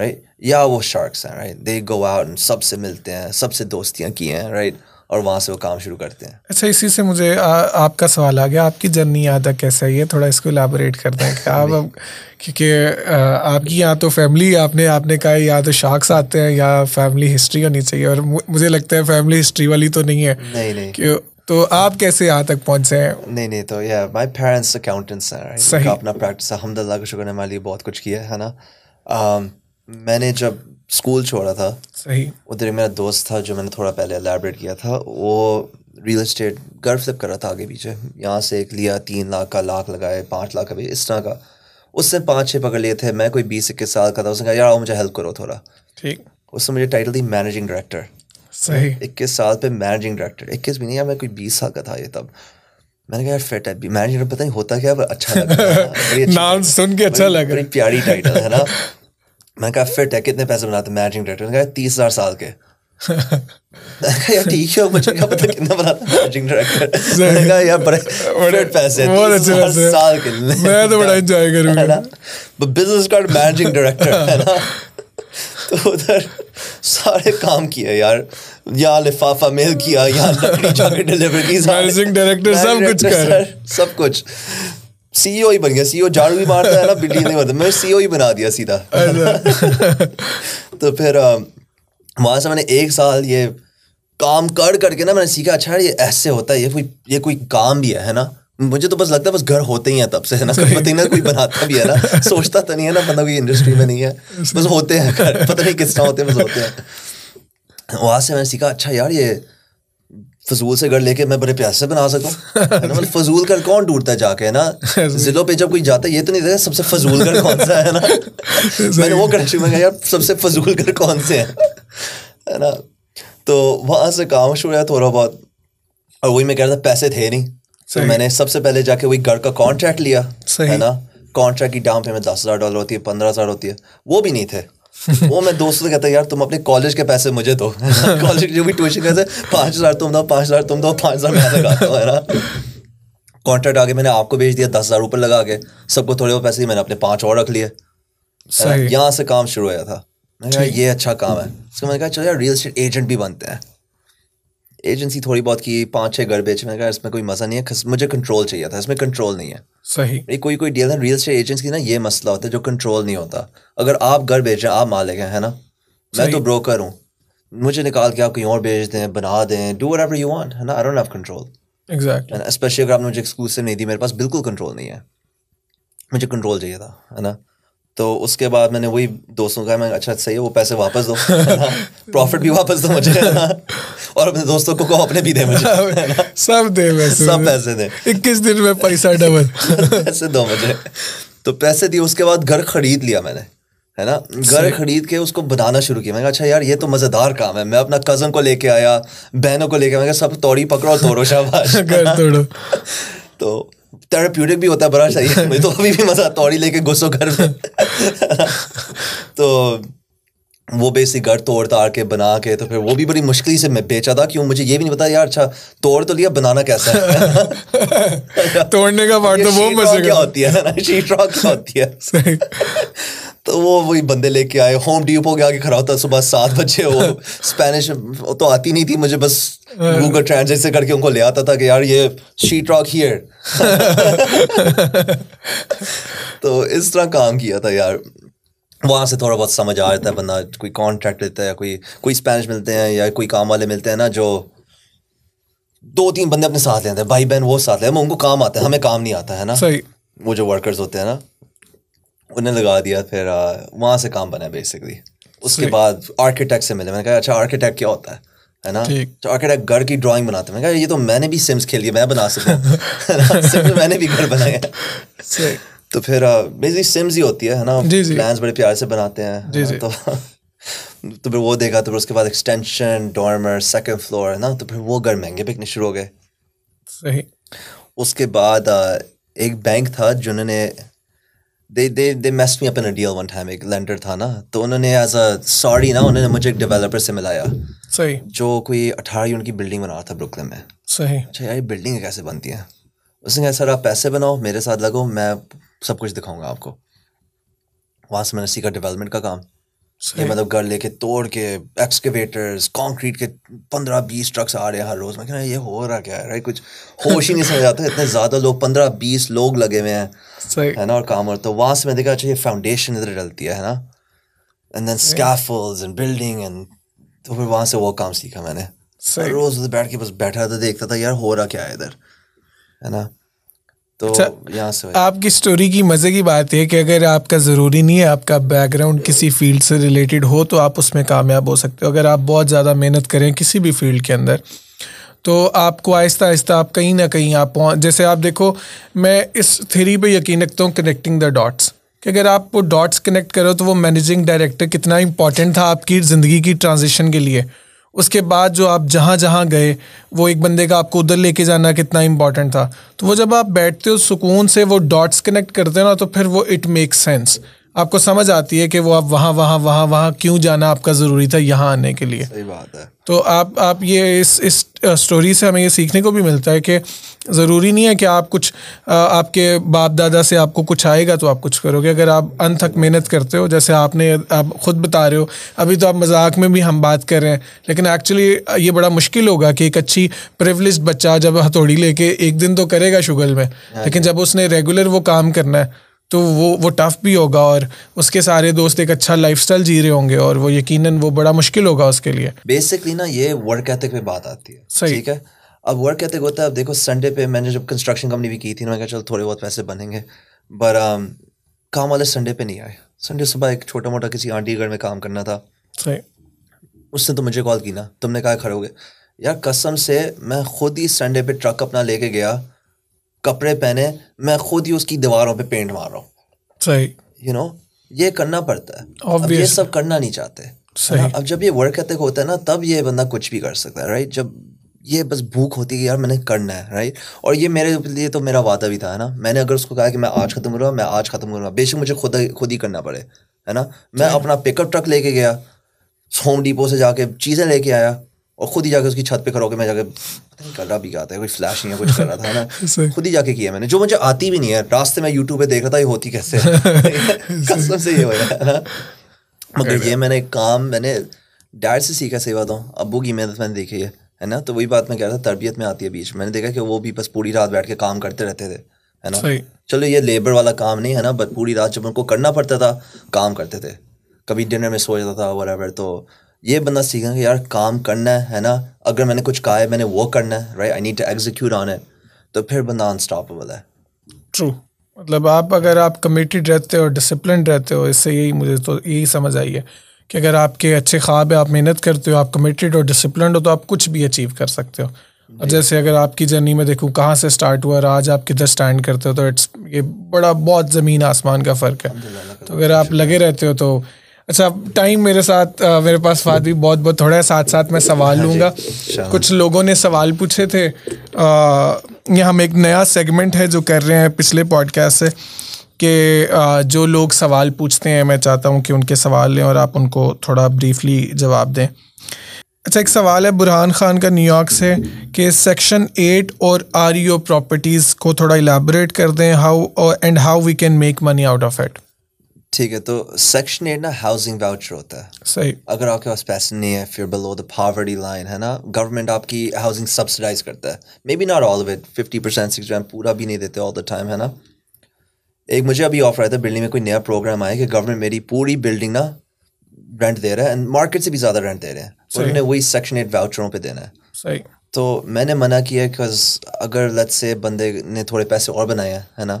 Right, یا وہ شارکس ہیں, رائٹ, دے گو آؤٹ سب سے ملتے ہیں, سب سے دوستیاں کی ہیں, رائٹ, اور وہاں سے وہ کام شروع کرتے ہیں. اچھا, اسی سے مجھے آپ کا سوال آ گیا, آپ کی جرنی یہاں تک کیسا ہے, یہ تھوڑا اس کو الیبوریٹ کر دیں کہ آپ کیونکہ آپ کی یہاں تو فیملی, آپ نے کہا یا تو شارکس آتے ہیں یا فیملی ہسٹری ہونی چاہیے, اور مجھے لگتا ہے فیملی ہسٹری والی تو نہیں ہے. نہیں, تو آپ کیسے یہاں تک پہنچے ہیں؟ نہیں, تو یا مائی پیرنٹس اکاؤنٹنٹس ہیں, رائٹ, ان کا اپنا پریکٹس ہے, الحمد للہ کا شکر ہے, ہمارے لیے بہت کچھ کیا ہے نا. میں نے جب اسکول چھوڑا تھا, صحیح, ادھر میرا دوست تھا جو میں نے تھوڑا پہلے الیبریٹ کیا تھا, وہ ریئل اسٹیٹ گھر فلپ کر رہا تھا آگے پیچھے, یہاں سے ایک لیا 3 لاکھ کا, لاکھ لگائے 5 لاکھ کا بھی, اس طرح کا. اس نے 5-6 پکڑ لیے تھے, میں کوئی 20-21 سال کا تھا. اس نے کہا یار مجھے ہیلپ کرو تھوڑا, ٹھیک. اس نے مجھے ٹائٹل دی مینیجنگ ڈائریکٹر. صحیح, 21 سال پہ مینیجنگ ڈائریکٹر, 21 بھی نہیں یار, میں کوئی 20 سال کا تھا یہ تب. میں نے کہا یار فٹ ہے مینیجر, پتہ نہیں ہوتا کیا, اچھا لگا, نام سن کے اچھا لگا, بڑی پیاری ٹائٹل ہے نا. میں نے کہا فٹ ہے, کتنے پیسے بناتے مینیجنگ ڈائریکٹر؟ میں نے کہا 30,000 سال کے. یار ٹھیک ہے, مجھے کیا پتا کتنا بناتا مینیجنگ ڈائریکٹر. میں نے کہا یار بڑے فٹ پیسے, 30,000 سال کے, میں تو بڑا انجوائے کروں گا. بزنس کارڈ مینیجنگ ڈائریکٹر ہے نا. تو ادھر سارے کام کیے یار, یہاں لفافہ میل کیا, یہاں لکڑی جا کے ڈلیور کی, مینیجنگ ڈائریکٹر سب کچھ کر, سب کچھ. سی او ہی بن گیا, سی او جھاڑو بھی مارتا ہے نا, بلی نہیں ہوتا, میں سی او ہی بنا دیا سیدھا. تو پھر وہاں سے میں نے 1 سال یہ کام کر کے نا میں نے سیکھا, اچھا یہ ایسے ہوتا ہے, یہ کوئی کام بھی ہے نا. مجھے تو بس لگتا ہے بس گھر ہوتے ہی ہیں تب سے, ہے نا, پتہ ہی نہ کوئی بناتا بھی ہے نا, سوچتا تو نہیں ہے نا بندہ کوئی انڈسٹری میں نہیں ہے, بس ہوتے ہیں گھر, پتہ نہیں کس طرح ہوتے ہیں, بس ہوتے ہیں. وہاں سے میں نے سیکھا, اچھا یار یہ فضول سے گھر لے کے میں بڑے پیسے بنا سکتا ہوں. فضول گھر کون ڈھونڈتا ہے جا کے, ہے نا, ضلعوں پہ جب کوئی جاتا ہے یہ تو نہیں دیکھا سب سے فضول گھر کون سا ہے نا. میں نے وہ کرشی میں کہا یار سب سے فضول گھر کون سے ہیں, ہے نا. تو وہاں سے کام شروع ہوا تھوڑا بہت, اور وہی میں کہہ رہا تھا پیسے تھے نہیں, تو میں نے سب سے پہلے جا کے وہی گھر کا کانٹریکٹ لیا, ہے نا. کانٹریکٹ کی ڈاؤن پیمنٹ $10,000 ہوتی ہے, 15,000 ہوتی ہے, وہ بھی نہیں تھے. وہ میں دوستوں سے کہتا یار تم اپنے کالج کے پیسے مجھے دو, کالج جو بھی ٹیوشن کے 5,000 تم دو, 5,000 تم دو, 5,000 میں لگاتا ہوں, ہے نا. کانٹریکٹ آگے میں نے آپ کو بھیج دیا 10,000 اوپر لگا کے, سب کو تھوڑے وہ پیسے میں نے اپنے 5 اور رکھ لیے. یہاں سے کام شروع ہوا تھا. میں نے کہا یہ اچھا کام ہے. اس کو میں نے کہا چلو یار ریئل اسٹیٹ ایجنٹ بھی بنتے ہیں. ایجنسی تھوڑی بہت کی, 5-6 گھر بیچے. میں نے کہا اس میں کوئی مزہ نہیں ہے, مجھے کنٹرول چاہیے تھا, اس میں کنٹرول نہیں ہے. صحیح, کوئی ڈیل ہے ریئل اسٹیٹ ایجنٹس کی نا, یہ مسئلہ ہوتا ہے جو کنٹرول نہیں ہوتا. اگر آپ گھر بیچ رہے ہیں, آپ مالک ہیں, ہے نا, میں تو بروکر ہوں, مجھے نکال کے آپ کہیں اور بیچ دیں, بنا دیں, do whatever you want, ہے نا. I don't have control, exactly, especially اگر آپ نے مجھے ایکسکلوسیو نہیں دی, میرے پاس بالکل کنٹرول نہیں ہے, مجھے کنٹرول چاہیے تھا, ہے نا. تو اس کے بعد میں نے وہی دوستوں کا, میں اچھا صحیح ہے وہ پیسے واپس دو, پروفٹ بھی واپس دو مجھے, اور اپنے دوستوں کو کہو اپنے بھی دے مجھے, سب دے, سب پیسے دیں, 21 دن میں پیسہ ڈبل, پیسے دو مجھے. تو پیسے دیے, اس کے بعد گھر خرید لیا میں نے, ہے نا. گھر خرید کے اس کو بنانا شروع کیا. میں نے کہا اچھا یار یہ تو مزیدار کام ہے. میں اپنا کزن کو لے کے آیا, بہنوں کو لے کے, میں کہا سب توڑی پکڑو, توڑو, شاباش, گھر توڑو. تو تھیراپیوٹک بھی ہوتا ہے, بڑا صحیح ہے, مجھے تو ابھی بھی مزہ, توڑی لے کے گھسو گھر میں. تو وہ بیسک گھر توڑ تاڑ کے بنا کے, تو پھر وہ بھی بڑی مشکل سے میں بیچا تھا, کیوں مجھے یہ بھی نہیں پتا یار, اچھا توڑ تو لیا, بنانا کیسا ہے, توڑنے کا پارٹ تو وہ مزے کیا ہوتی ہے نا, شیٹ راک کیا ہوتی ہے. تو وہی بندے لے کے آئے, ہوم ڈیپو کے آگے کھڑا ہوتا صبح 7 بجے. وہ اسپینش تو آتی نہیں تھی مجھے, بس گوگل ٹرانسلیٹ سے کر کے ان کو لے آتا تھا کہ یار یہ شیٹ راک ہیئر. تو اس طرح کام کیا تھا یار. وہاں سے تھوڑا بہت سمجھ آ جاتا ہے, بندہ کوئی کانٹریکٹ لیتا ہے, کوئی اسپینش ملتے ہیں, یا کوئی کام والے ملتے ہیں نا, جو 2-3 بندے اپنے ساتھ لیتے ہیں, بھائی بہن وہ ساتھ لیں, ان کو کام آتا ہے, ہمیں کام نہیں آتا ہے نا. وہ جو ورکرز ہوتے ہیں نا, انہیں لگا دیا. پھر وہاں سے کام بنا بیسکلی. اس کے بعد آرکیٹیکٹ سے ملے. میں نے کہا اچھا آرکیٹیکٹ کیا ہوتا ہے نا. آرکیٹیکٹ گھر کی ڈرائنگ بناتے ہیں. میں نے کہا یہ تو میں نے بھی سمس کھیلی ہے, میں بنا سکتا ہوں, میں نے بھی گھر بنایا. تو پھر بیسکلی سمز ہی ہوتی ہے نا, پلانس بڑے پیار سے بناتے ہیں. تو پھر وہ دیکھا. تو پھر اس کے بعد ایکسٹینشن, ڈورمر, 2nd فلور, ہے نا. تو پھر وہ گھر مہنگے بکنے شروع ہو گئے. اس کے بعد ایک بینک تھا جنہوں نے they messed me up in a deal one time. ایک لینڈر تھا نا, تو انہوں نے ایز اے سوری نا, انہوں نے مجھے ایک ڈیولپر سے ملایا, جو کوئی 18 یونٹ کی بلڈنگ بنا رہا تھا بروکلن میں. اچھا یار یہ بلڈنگ کیسے بنتی ہیں. اس نے کہا سر آپ پیسے بناؤ, میرے ساتھ لگو, میں سب کچھ دکھاؤں گا آپ کو. وہاں سے میں نے سیکھا ڈیولپمنٹ کا کام, یہ مطلب گھر لے کے توڑ کے ایکسکیویٹرز کانکریٹ کے 15-20 ٹرکس آ رہے ہیں ہر روز. میں کہہ رہا یہ ہو رہا کیا ہے رائٹ, کچھ ہوش ہی نہیں سمجھ آتا. اتنے زیادہ لوگ 15-20 لوگ لگے ہوئے ہیں ہے نا, اور کام. اور تو وہاں سے میں دیکھا اچھا یہ فاؤنڈیشن ادھر ڈلتی ہے نا, and then scaffolds and building, and تو پھر وہاں سے وہ کام سیکھا میں نے. ہر روز ادھر بیٹھ کے بس بیٹھا تھا, دیکھتا تھا یار ہو رہا کیا ہے ادھر, ہے نا. تو یہاں سے آپ کی اسٹوری کی مزے کی بات ہے کہ اگر آپ کا ضروری نہیں ہے آپ کا بیک گراؤنڈ کسی فیلڈ سے ریلیٹڈ ہو تو آپ اس میں کامیاب ہو سکتے ہو. اگر آپ بہت زیادہ محنت کریں کسی بھی فیلڈ کے اندر تو آپ کو آہستہ آہستہ آپ کہیں نہ کہیں آپ جیسے آپ دیکھو, میں اس تھیری پہ یقین رکھتا ہوں کنیکٹنگ دا ڈاٹس, کہ اگر آپ وہ ڈاٹس کنیکٹ کرو تو وہ مینیجنگ ڈائریکٹر کتنا امپورٹنٹ تھا آپ کی زندگی کی ٹرانزیشن کے لیے. اس کے بعد جو آپ جہاں جہاں گئے وہ ایک بندے کا آپ کو ادھر لے کے جانا کتنا امپورٹنٹ تھا. تو وہ جب آپ بیٹھتے ہو سکون سے وہ ڈاٹس کنیکٹ کرتے ہو نا, تو پھر وہ اٹ میک سینس, آپ کو سمجھ آتی ہے کہ وہ آپ وہاں کیوں جانا آپ کا ضروری تھا یہاں آنے کے لیے. صحیح بات ہے. تو آپ یہ اس اسٹوری سے ہمیں یہ سیکھنے کو بھی ملتا ہے کہ ضروری نہیں ہے کہ آپ کچھ آپ کے باپ دادا سے آپ کو کچھ آئے گا تو آپ کچھ کرو گے. اگر آپ ان تک محنت کرتے ہو, جیسے آپ خود بتا رہے ہو, ابھی تو آپ مذاق میں بھی ہم بات کر رہے ہیں, لیکن ایکچولی یہ بڑا مشکل ہوگا کہ ایک اچھی پریولیجڈ بچہ جب ہتھوڑی لے کے ایک دن تو کرے گا شغل میں, لیکن جب اس نے ریگولر وہ کام کرنا ہے تو وہ ٹف بھی ہوگا, اور اس کے سارے دوست ایک اچھا لائف سٹائل جی رہے ہوں گے, اور وہ یقیناً وہ بڑا مشکل ہوگا اس کے لیے. بیسکلی نا یہ ورک ایتھک پہ بات آتی ہے. ٹھیک ہے, اب ورک ایتھک ہوتا ہے. اب دیکھو سنڈے پہ میں نے جب کنسٹرکشن کمپنی بھی کی تھی نا, میں کہا چل تھوڑے بہت پیسے بنیں گے, بٹ کام والے سنڈے پہ نہیں آئے. سنڈے صبح ایک چھوٹا موٹا کسی آنٹی گھر میں کام کرنا تھا, اس نے تو مجھے کال کی نا, تم نے کہا کھڑے ہو گئے. یار قسم سے میں خود ہی سنڈے پہ ٹرک اپنا لے کے گیا, کپڑے پہنے, میں خود ہی اس کی دیواروں پہ پینٹ مار رہا ہوں. صحیح, یو نو یہ کرنا پڑتا ہے. اب یہ سب کرنا نہیں چاہتے. اب جب یہ ورک ایتھک ہوتا ہے نا تب یہ بندہ کچھ بھی کر سکتا ہے, رائٹ. جب یہ بس بھوک ہوتی ہے کہ یار میں نے کرنا ہے, رائٹ. اور یہ میرے لیے تو میرا وعدہ بھی تھا, ہے نا. میں نے اگر اس کو کہا کہ میں آج ختم کروں گا, میں آج ختم کروں گا, بے شک مجھے خود ہی کرنا پڑے, ہے نا. میں اپنا پک اپ ٹرک لے کے گیا, ہوم ڈیپو سے جا کے چیزیں لے کے آیا, اور خود ہی جا کے اس کی چھت پہ کھڑا ہو کے میں جا کے پتہ نہیں کر رہا بھی کیا تھا, کوئی فلیش نہیں ہے, کچھ کر رہا تھا نا, خود ہی جا کے کیا میں نے, جو مجھے آتی بھی نہیں ہے. راستے میں یوٹیوب پہ دیکھ رہا تھا یہ ہوتی کیسے, قسم سے یہ ہو رہا ہے نا. مگر یہ میں نے کام میں نے ڈیڈ سے سیکھا. صحیح بات ہوں, ابو کی محنت میں نے دیکھی ہے نا. تو وہی بات میں کہہ رہا تھا, تربیت میں آتی ہے بیچ میں نے دیکھا کہ وہ بھی بس پوری رات بیٹھ کے کام کرتے رہتے تھے, ہے نا. چلو یہ لیبر والا کام نہیں ہے نا, بٹ پوری رات جب ان کو کرنا پڑتا تھا کام کرتے تھے. کبھی ڈنر میں سو جاتا تھا whatever. تو یہ بندہ سیکھا کہ یار کام کرنا ہے نا, اگر میں نے کچھ کہا ہے میں نے وہ کرنا ہے, right. I need to execute on it, تو پھر بندہ انسٹاپیبل ہے. ٹرو, مطلب اگر آپ کمیٹیڈ رہتے ہو, ڈسپلنڈ رہتے ہو, اس سے مجھے تو یہی سمجھ آئی ہے کہ اگر آپ کے اچھے خواب ہے, آپ محنت کرتے ہو, آپ کمیٹیڈ اور ڈسپلنڈ ہو, تو آپ کچھ بھی اچیو کر سکتے ہو. اور جیسے اگر آپ کی جرنی میں دیکھوں کہاں سے اسٹارٹ ہوا اور آج آپ کدھر اسٹینڈ کرتے ہو, تو یہ بہت زمین آسمان کا فرق ہے. تو اگر آپ لگے رہتے ہو تو اچھا. ٹائم میرے پاس بات بھی بہت تھوڑا ہے, ساتھ میں سوال لوں گا. کچھ لوگوں نے سوال پوچھے تھے, یہ ہم ایک نیا سیگمنٹ ہے جو کر رہے ہیں پچھلے پوڈ کاسٹ سے, کہ جو لوگ سوال پوچھتے ہیں میں چاہتا ہوں کہ ان کے سوال لیں اور آپ ان کو تھوڑا بریفلی جواب دیں. اچھا, ایک سوال ہے برہان خان کا نیو یارک سے, کہ سیکشن 8 اور REO پراپرٹیز کو تھوڑا الیبوریٹ کر دیں, how we can make money out of it. ٹھیک ہے, تو سیکشن 8 نا ہاؤسنگ واؤچر ہوتا ہے. صحیح. اگر آپ کے پاس پیسے نہیں ہے, پھر بلو دا پاورٹی لائن, ہے نا, گورنمنٹ آپ کی ہاؤسنگ سبسڈائز کرتا ہے. Maybe not all of it, 50% 60% پورا بھی نہیں دیتے آل دا ٹائم, ہے نا. ایک مجھے ابھی آفر آیا تھا بلڈنگ میں کوئی نیا پروگرام آیا کہ گورنمنٹ میری پوری بلڈنگ نا رینٹ دے رہا ہے, اینڈ مارکیٹ سے بھی زیادہ رینٹ دے رہے ہیں, اور انہوں نے وہی سیکشن 8 واؤچروں پہ دینا ہے. صحیح. تو میں نے منع کیا بیکاز اگر لیٹس سے بندے نے تھوڑے پیسے اور بنائے ہیں, ہے نا,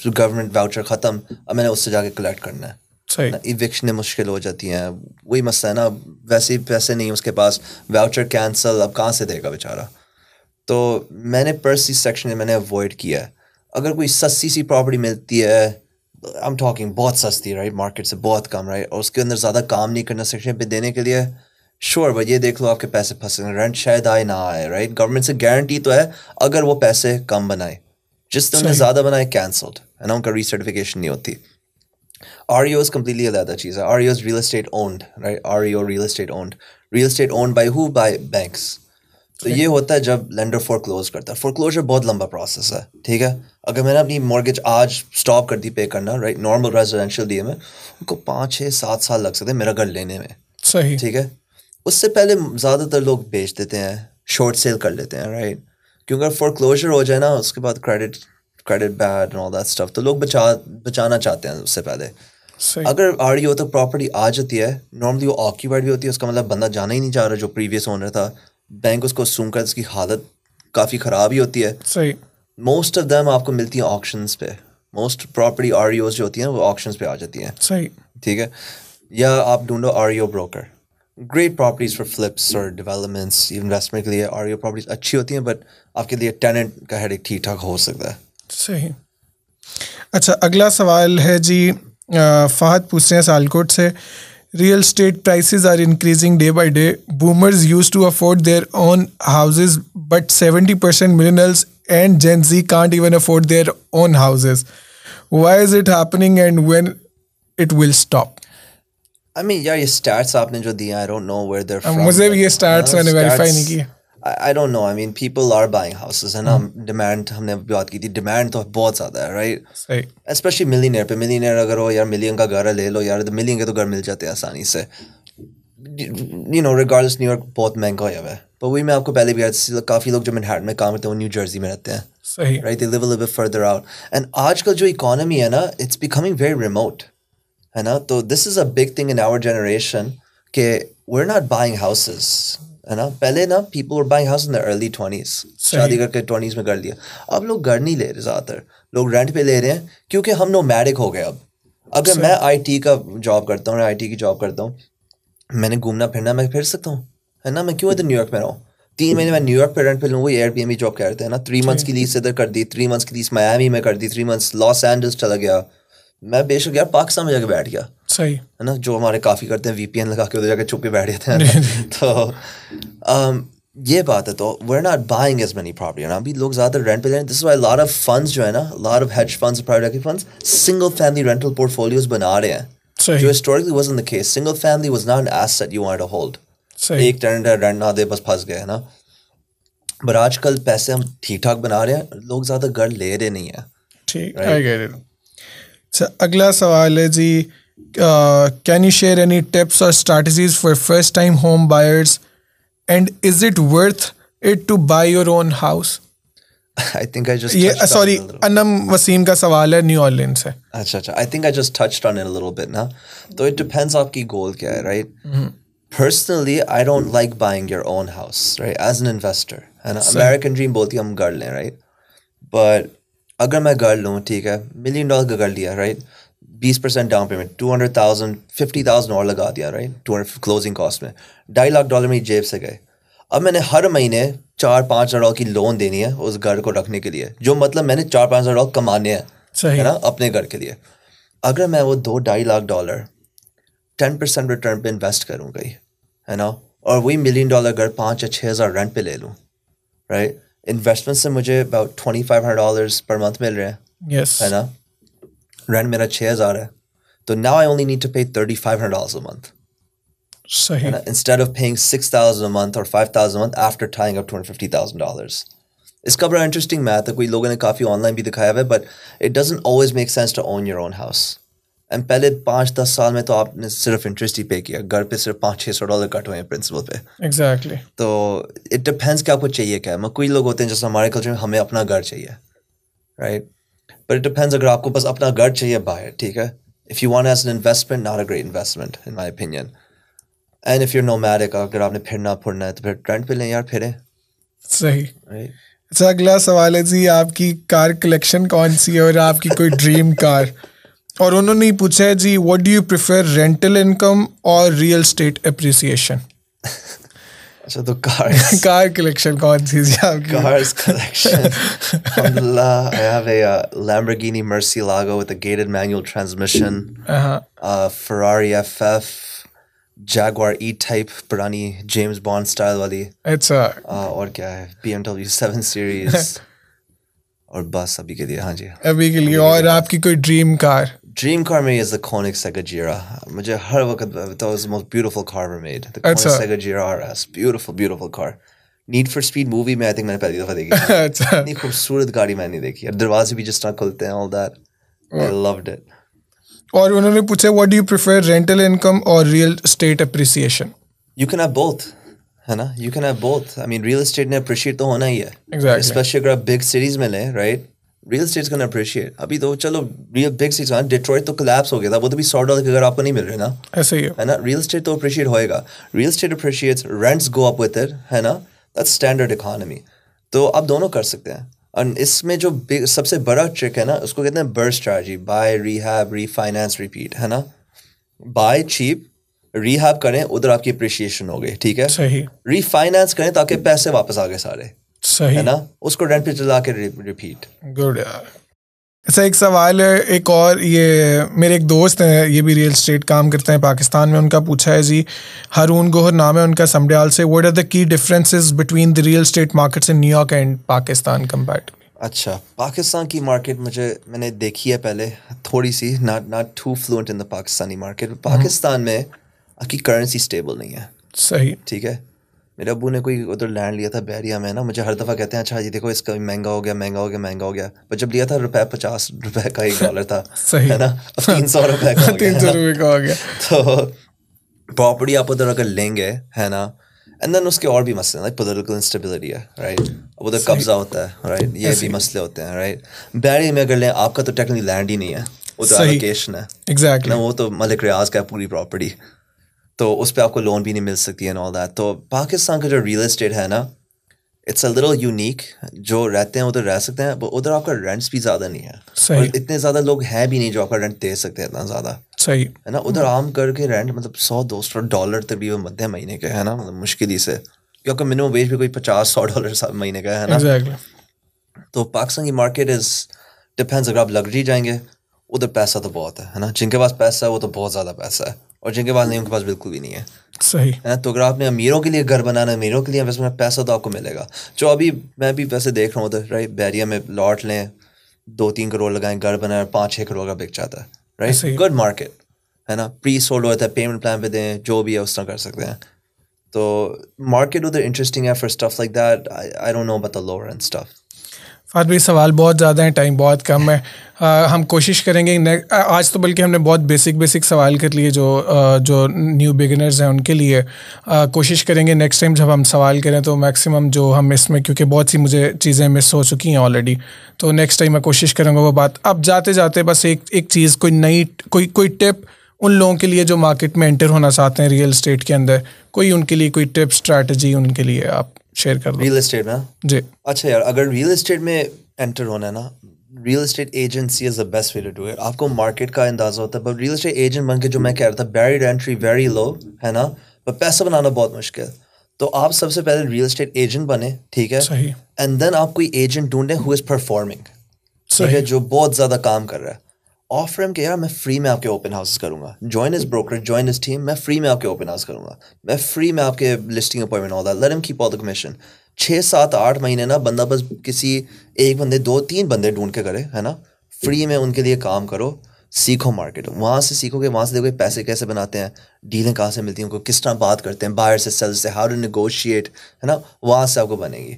گورنمنٹ واؤچر ختم, اب میں نے اس سے جا کے کلیکٹ کرنا ہے. ایوکشنیں مشکل ہو جاتی ہیں, وہی مسئلہ ہے نا. ویسے ہی پیسے نہیں اس کے پاس, واؤچر کینسل, اب کہاں سے دے گا بیچارہ. تو میں نے پرسی سیکشن میں نے اوائڈ کیا ہے. اگر کوئی سستی سی پراپرٹی ملتی ہے, آئی ایم ٹاکنگ بہت سستی, رائٹ, مارکیٹ سے بہت کم, رائٹ, اور اس کے اندر زیادہ کام نہیں کرنا سیکشن پہ دینے کے لیے, شور بھائی یہ دیکھ لو آپ کے پیسے پھنسے ہیں, رینٹ شاید آئے نہ آئے, رائٹ. گورنمنٹ سے گارنٹی تو ہے اگر وہ پیسے کم بنائے, جس نے زیادہ بنائے کینسلڈ, ہے نا, ان کا ری سرٹیفکیشن نہیں ہوتی. REO is completely علیحدہ چیز ہے. REO is real estate owned, right? REO real estate owned. Real estate owned by who? By banks. تو یہ ہوتا ہے جب لینڈر فور کلوز کرتا ہے. فور کلوزر بہت لمبا پروسیس ہے, ٹھیک ہے. اگر میں نے اپنی مورگیج آج اسٹاپ کر دی پے کرنا, right, normal residential D A میں ان کو 5-6-7 سال لگ سکتے ہیں میرا گھر لینے میں, صحیح, ٹھیک ہے. اس سے پہلے زیادہ تر لوگ بیچ دیتے ہیں, شارٹ سیل کر لیتے ہیں, رائٹ. کیونکہ اگر فور کلوزر ہو جائے نا اس کے بعد credit bad all that stuff, تو لوگ بچانا چاہتے ہیں اس سے پہلے. اگر آر ای او تک پراپرٹی آ جاتی ہے, نارملی وہ آکیوپائڈ بھی ہوتی ہے, اس کا مطلب بندہ جانا ہی نہیں چاہ رہا جو پریویس اونر تھا. بینک اس کو اسیوم کر اس کی حالت کافی خراب ہی ہوتی ہے. صحیح, موسٹ آف دیم آپ کو ملتی ہیں آکشنز پہ. Most property are E Os جو ہوتی ہیں وہ آکشنز پہ آ جاتی ہیں. صحیح, ٹھیک ہے. یا آپ ڈھونڈو R E O broker. Great properties for flips اور ڈیولپمنٹس, انویسٹمنٹ کے لیے آر ای او پراپرٹیز اچھی ہوتی ہیں, بٹ آپ کے لیے ٹیننٹ کا ہیڈ ایک ٹھیک ٹھاک ہو سکتا ہے. صحیح. اچھا, اگلا سوال ہے جی, فہد پوچھ رہے ہیں سالکوٹ سے. Real estate prices are increasing day by day. Boomers used to afford their own houses but 70% millennials and gen Z can't even afford their own houses. Why is it happening and when it will stop? I mean, یار یہ اسٹیٹس آپ نے جو دیے, I don't know where they're from. مجھے بھی یہ اسٹارٹس میں نے ویریفائی نہیں کیا. I don't know. I mean, people are buying houses, ہے نا. ڈیمانڈ ہم نے بات کی تھی, ڈیمانڈ تو بہت زیادہ ہے, رائٹ. صحیح, اسپیشلی ملینئر پہ. ملینئر اگر ہو یار, ملین کا گھر لے لو یار, ملین کے تو گھر مل جاتے ہیں آسانی سے. ریگارڈلس نیو یارک بہت مہنگا ہوا ہے. پر وہی میں آپ کو پہلے بھی کافی لوگ جو مینہٹن میں کام کرتے ہیں وہ نیو جرسی میں رہتے ہیں. صحیح, right, they live a little bit further out. And آج کل جو اکانومی ہے نا, اٹس بیکمنگ ویری ریموٹ, ہے نا. تو this is a big thing in our generation کہ we are not buying houses, ہے نا. پہلے نا people were buying house in early 20s, شادی کر کے 20s میں کر لیا. اب لوگ گھر نہیں لے رہے, زیادہ تر لوگ رینٹ پہ لے رہے ہیں کیونکہ ہم نومیڈک ہو گئے. اب اگر میں آئی ٹی کا جاب کرتا ہوں, آئی ٹی کی جاب کرتا ہوں, میں نے گھومنا پھرنا, میں پھر سکتا ہوں, ہے نا. میں کیوں ادھر نیو یارک میں رہوں 3 مہینے, میں نیو یارک پہ رینٹ پہ لوں. وہی Airbnb job کرتے ہیں نا, 3 months کی لیز ادھر کر دی, 3 months کی لیز میامی میں کر دی, 3 months لاس اینجلس چلا گیا. میں بے شک یار پاکستان میں جا کے بیٹھ گیا. صحیح, ہے نا, جو ہمارے کافی کرتے ہیں, وی پی این لگا کے ادھر جا کے چھپ کے بیٹھ جاتے ہیں. تو یہ بات ہے. تو we are not buying as many property. ابھی لوگ زیادہ رینٹ پہ لے رہے ہیں. This is why lot of funds جو ہے نا, lot of hedge funds, private equity funds, single family rental portfolios بنا رہے ہیں, جو historically wasn't the case. Single family was not an asset you wanted to hold. ایک ٹیننٹ ہے, رینٹ نہ دے, بس پھنس گئے, ہے نا. بٹ آج کل پیسے ہم ٹھیک ٹھاک بنا رہے ہیں, لوگ زیادہ گھر لے رہے نہیں ہیں. ٹھیک, آئی گیٹ اٹ. اچھا, اگلا سوال ہے جی, can you share any tips اور strategies for first time home buyers and is it worth it to buy your own house? I think I just یہ سوری انم وسیم کا سوال ہے, نیو آرلین سے. اچھا, I think I just touched on it a little bit نا. تو it depends آپ کی گول کیا ہے, right. Personally, I don't like buying your own house, right, as an investor, ہے نا. American dream بولتی ہم گھر لیں, right. But اگر میں گھر لوں, ٹھیک ہے, $1 million کا گھر لیا, right, 20% ڈاؤن پیمنٹ, 200,000 50,000 اور لگا دیا, right, 200 کلوزنگ کاسٹ میں, $2.5 lakh میری جیب سے گئے. اب میں نے ہر مہینے $4-5 کی لون دینی ہے اس گھر کو رکھنے کے لیے, جو مطلب میں نے $4-5 کمانے ہیں, ہے نا, اپنے گھر کے لیے. اگر میں وہ $2.5 lakh 10% ریٹرن پہ انویسٹ کروں گئی, ہے نا, اور وہی $1 million گھر 5 یا 6 ہزار رینٹ پہ لے لوں, رائٹ. انویسٹمنٹ سے مجھے اباؤٹ $2,500 پر منتھ مل رہے ہیں, ہے نا. رینٹ میرا 6,000 ہے, تو now I only need to pay $3,500 a month. صحیح, instead of paying $6,000 a month or $5,000 a month after tying up $250,000. اس کا بڑا انٹرسٹنگ میتھ ہے, کوئی لوگوں نے کافی آن لائن بھی دکھایا ہوا ہے, but it doesn't always make sense to own your own house. And پہلے 5-10 سال میں تو آپ نے صرف انٹرسٹ ہی پے کیا, گھر پہ صرف $500-600 کٹ ہوئے ہیں پرنسپل پہ. ایگزیکٹلی. تو اٹ ڈپینڈس کہ آپ کو چاہیے کیا ہے. کوئی لوگ ہوتے ہیں جیسے ہمارے کلچر میں ہمیں اپنا گھر چاہیے, رائٹ. بٹ اٹ ڈپینڈس, اگر آپ کو بس اپنا گھر چاہیے باہر, ٹھیک ہے, if you want as an investment, not a great investment in my opinion. And if you nomadic, اگر آپ نے پھرنا پھرنا ہے تو پھر رینٹ پہ لیں یار, پھریں. صحیح. اچھا, اگلا سوال ہے جی, آپ کی کار کلیکشن کون سی ہے اور آپ کی کوئی ڈریم کار؟ اور انہوں نے پوچھا ہے جی, what do you prefer, rental income اور ریئل اسٹیٹ اپریسیشن؟ اچھا, تو کار کلیکشن کون سی جی آپ کی؟ Cars collection. Alhamdulillah, I have a Lamborghini Murcielago with a gated manual transmission, Ferrari FF, Jaguar E-Type, پرانی جیمز بانڈ اسٹائل والی. اچھا, اور کیا ہے, BMW 7 Series, اور بس ابھی کے لیے. ہاں جی, ابھی کے لیے. اور آپ کی کوئی ڈریم کار؟ ڈریم کار میری از the Koenigsegg Sega Jira. مجھے ہر وقت that was the most beautiful car ever made. The Koenigsegg Sega Jira RS, beautiful car. Need for speed movie میں آئی تھنک میں نے پہلی دفعہ دیکھی. اچھا, اتنی خوبصورت گاڑی میں نہیں دیکھی, اور دروازے بھی جس طرح کھلتے ہیں, all that I loved it. اور انہوں نے پوچھا what do you prefer, rental income اور real estate appreciation? You can have both, ہے نا, you can have both. I mean real estate نے appreciate تو ہونا ہی ہے, Exactly. especially اگر آپ big cities میں لیں, right? ریئل اسٹیٹ کا appreciate. ابھی تو چلو ریئل بگ سٹیز ڈیٹروائٹ تو کلیپس ہو گیا تھا, وہ تو بھی $100 کے اگر آپ کو نہیں مل رہے نا, ایسے ہی ہے نا. ریئل اسٹیٹ تو اپریشیٹ ہوئے گا, real estate appreciates, rents go up with it, ہے نا, دیٹس اسٹینڈرڈ اکانومی. تو آپ دونوں کر سکتے ہیں. اور اس میں جو سب سے بڑا ٹرک ہے نا, اس کو کہتے ہیں BRRRR strategy, buy, rehab, refinance, repeat, ہے نا. بائی چیپ, ریہیب کریں, ادھر آپ کی اپریشیشن ہو گئی, ٹھیک ہے. صحیح. ری فائنانس کریں تاکہ پیسے واپس آ گئے سارے, صحیح, ہے نا, اس کو رینٹ پہ چلا کے ریپیٹ. گڈ یار. اچھا ایک سوال ہے ایک اور, یہ میرے ایک دوست ہیں, یہ بھی ریئل اسٹیٹ کام کرتے ہیں پاکستان میں, ان کا پوچھا ہے جی, ہارون گوہر نام ہے ان کا, سمڈیال سے, what are the key differences between the real estate markets in New York and Pakistan comparatively? اچھا, پاکستان کی مارکیٹ میں نے دیکھی ہے پہلے تھوڑی سی, not too fluent in the Pakistani market. Pakistan میں آپ کی کرنسی اسٹیبل نہیں ہے. صحیح. ٹھیک ہے, میرے ابو نے کوئی ادھر لینڈ لیا تھا بحریہ میں نا, مجھے ہر دفعہ کہتے ہیں اچھا جی دیکھو اس کا مہنگا ہو گیا, مہنگا ہو گیا, مہنگا ہو گیا. پر جب لیا تھا ₹50 کا $1 تھا, ہے نا, اب $300 کا ہو گیا, $300 کا ہو گیا. تو پراپرٹی آپ ادھر اگر لیں گے, ہے نا, اینڈ دین اس کے اور بھی مسئلے ہیں, پولیٹیکل انسٹیبلٹی ہے, رائٹ, اب ادھر قبضہ ہوتا ہے, رائٹ, یہ بھی مسئلے ہوتے ہیں, رائٹ. بحریہ میں اگر لیں, آپ کا تو ٹیکنیکلی لینڈ ہی نہیں ہے, وہ تو ایلوکیشن ہے, ایگزیکٹلی, وہ تو ملک ریاض کا ہے پوری پراپرٹی, تو اس پہ آپ کو لون بھی نہیں مل سکتی ہے all that. تو پاکستان کا جو ریئل اسٹیٹ ہے نا, اٹس اے لٹل یونیک. جو رہتے ہیں ادھر رہ سکتے ہیں, ادھر آپ کا رینٹس بھی زیادہ نہیں ہے, اور اتنے زیادہ لوگ ہیں بھی نہیں جو آپ کا رینٹ دے سکتے ہیں اتنا زیادہ. صحیح ہے نا, ادھر عام کر کے رینٹ مطلب $100-200 تقریباً بنتے ہیں مہینے کے, ہے نا, مطلب مشکل ہی سے, کیونکہ منیمم ویج بھی کوئی $50-100 مہینے کا ہے نا. تو پاکستان کی مارکیٹ از ڈپینڈس, اگر آپ لگژری جائیں گے ادھر پیسہ تو بہت ہے نا, جن کے پاس پیسہ ہے وہ تو بہت زیادہ پیسہ ہے, اور جن کے پاس نہیں ان کے پاس بالکل بھی نہیں ہے. صحیح ہے نا, تو اگر آپ نے امیروں کے لیے گھر بنانا ہے, امیروں کے لیے انویسٹمنٹ, پیسہ تو آپ کو ملے گا. جو ابھی میں بھی پیسے دیکھ رہا ہوں ادھر, رائٹ, بحریہ میں لاٹ لیں, 2-3 کروڑ لگائیں, گھر بنائیں, 5-6 کروڑ کا بک جاتا ہے, رائٹ. گڈ مارکیٹ, ہے نا, پری سولڈ ہوتا ہے, پیمنٹ پلان پہ دیں, جو بھی ہے اس طرح کر سکتے ہیں. تو مارکیٹ ادھر انٹرسٹنگ ہے for stuff like that. I don't know about the lower end stuff. Fahad بھائی سوال بہت زیادہ ہیں, ٹائم بہت کم ہے. ہم کوشش کریں گے, آج تو بلکہ ہم نے بہت بیسک سوال کر لیے جو نیو بگنرز ہیں ان کے لیے. کوشش کریں گے نیکسٹ ٹائم جب ہم سوال کریں تو میکسیمم جو ہم اس میں, کیونکہ بہت سی مجھے چیزیں مس ہو چکی ہیں آلریڈی, تو نیکسٹ ٹائم میں کوشش کروں گا وہ بات. اب جاتے جاتے بس ایک چیز, کوئی نئی کوئی ٹپ ان لوگوں کے لیے جو مارکیٹ میں انٹر ہونا چاہتے ہیں ریئل اسٹیٹ کے اندر, کوئی ان کے لیے کوئی ٹپ اسٹریٹجی ان کے لیے آپ شیئر کر دو. ریئل اسٹیٹ میں جی, اچھا یار, اگر ریئل اسٹیٹ میں انٹر ہونا ہے نا, real estate agency is the best way to do it. آپ کو مارکیٹ کا اندازہ ہوتا ہے, بٹ ریئل اسٹیٹ ایجنٹ بن کے جو میں کہہ رہا تھا, بیریئر انٹری ویری لو, ہے نا, پر پیسہ بنانا بہت مشکل. تو آپ سب سے پہلے ریئل اسٹیٹ ایجنٹ بنے, ٹھیک ہے, اینڈ دین آپ کوئی ایجنٹ ڈھونڈیں ہو از پرفارمنگ, ٹھیک ہے, جو بہت زیادہ کام کر رہا ہے. آفر ہم کہ یار میں فری میں آپ کے اوپن ہاؤسز کروں گا, join us broker, join us team, میں فری میں آپ کے اوپن ہاؤس کروں گا, میں فری میں آپ کے لسٹنگ اپوائنٹمنٹ ہوتا ہے, لیٹ ہم کیپ آل دی کمیشن. 6-7-8 مہینے نا بندہ بس کسی ایک بندے 2-3 بندے ڈھونڈ کے کرے, ہے نا, فری میں ان کے لیے کام کرو, سیکھو مارکیٹ, وہاں سے سیکھو گے, وہاں سے دیکھو پیسے کیسے بناتے ہیں, ڈیلیں کہاں سے ملتی ہیں, ان کو کس طرح بات کرتے ہیں بائر سے, سیل سے, ہاؤ ٹو نیگوشیٹ, ہے نا, وہاں سے آپ کو بنے گی.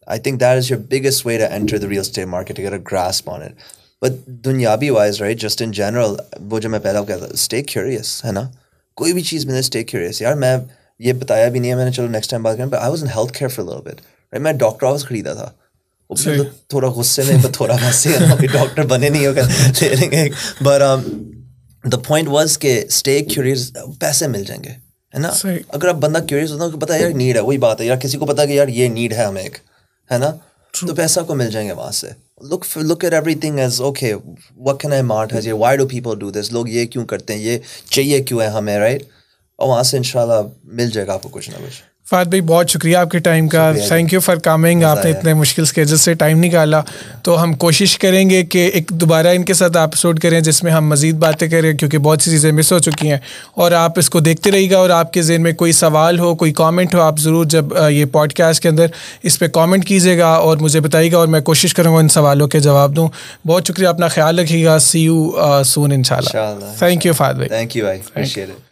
I think that is your biggest way to enter the real estate market, اگر گراسپ آن اٹ. بٹ دنیاوی wise, right, just in general, وہ جو میں پہلا کہتا تھا, اسٹے کیوریس, ہے نا, کوئی بھی چیز ملے اسٹے کیوریس. یار میں یہ بتایا بھی نہیں ہے میں نے, چلو نیکسٹ ٹائم بات کریں, but I was in health care for little bit, right. میں ڈاکٹر ہاؤس خریدا تھا, وہ بھی تھوڑا غصے میں, تھوڑا ویسے ابھی ڈاکٹر بنے نہیں ہوگا لے لیں گے, بٹ دا پوائنٹ واز کہ اسٹے کیوریس, پیسے مل جائیں گے, ہے نا. اگر آپ بندہ کیوریس ہوتا ہے کہ پتا ہے یار نیڈ ہے, وہی بات ہے یار, کسی کو پتا کہ یار یہ نیڈ ہے ہمیں ایک, ہے نا, تو پیسہ کو مل جائیں گے وہاں سے. look at everything as okay, what can I monetize here, why do people do this, لوگ یہ کیوں کرتے ہیں, یہ چاہیے کیوں ہے ہمیں, رائٹ. اور وہاں سے انشاءاللہ مل جائے گا آپ کو کچھ نہ کچھ. فہد بھائی بہت شکریہ آپ کے ٹائم کا, تھینک یو فار کمنگ. آپ نے اتنے مشکل اسکیجول سے ٹائم نکالا, تو ہم کوشش کریں گے کہ ایک دوبارہ ان کے ساتھ ایپیسوڈ کریں جس میں ہم مزید باتیں کریں, کیونکہ بہت سی چیزیں مس ہو چکی ہیں. اور آپ اس کو دیکھتے رہیے گا, اور آپ کے ذہن میں کوئی سوال ہو, کوئی کامنٹ ہو, آپ ضرور جب یہ پوڈ کاسٹ کے اندر اس پہ کامنٹ کیجیے گا اور مجھے بتائیے گا, اور میں کوشش کروں گا ان سوالوں کے جواب دوں. بہت شکریہ, اپنا خیال رکھیے گا. سی یو سون انشاءاللہ. تھینک یو فہد بھائی. تھینک یو بھائی, اپریشیٹ اٹ.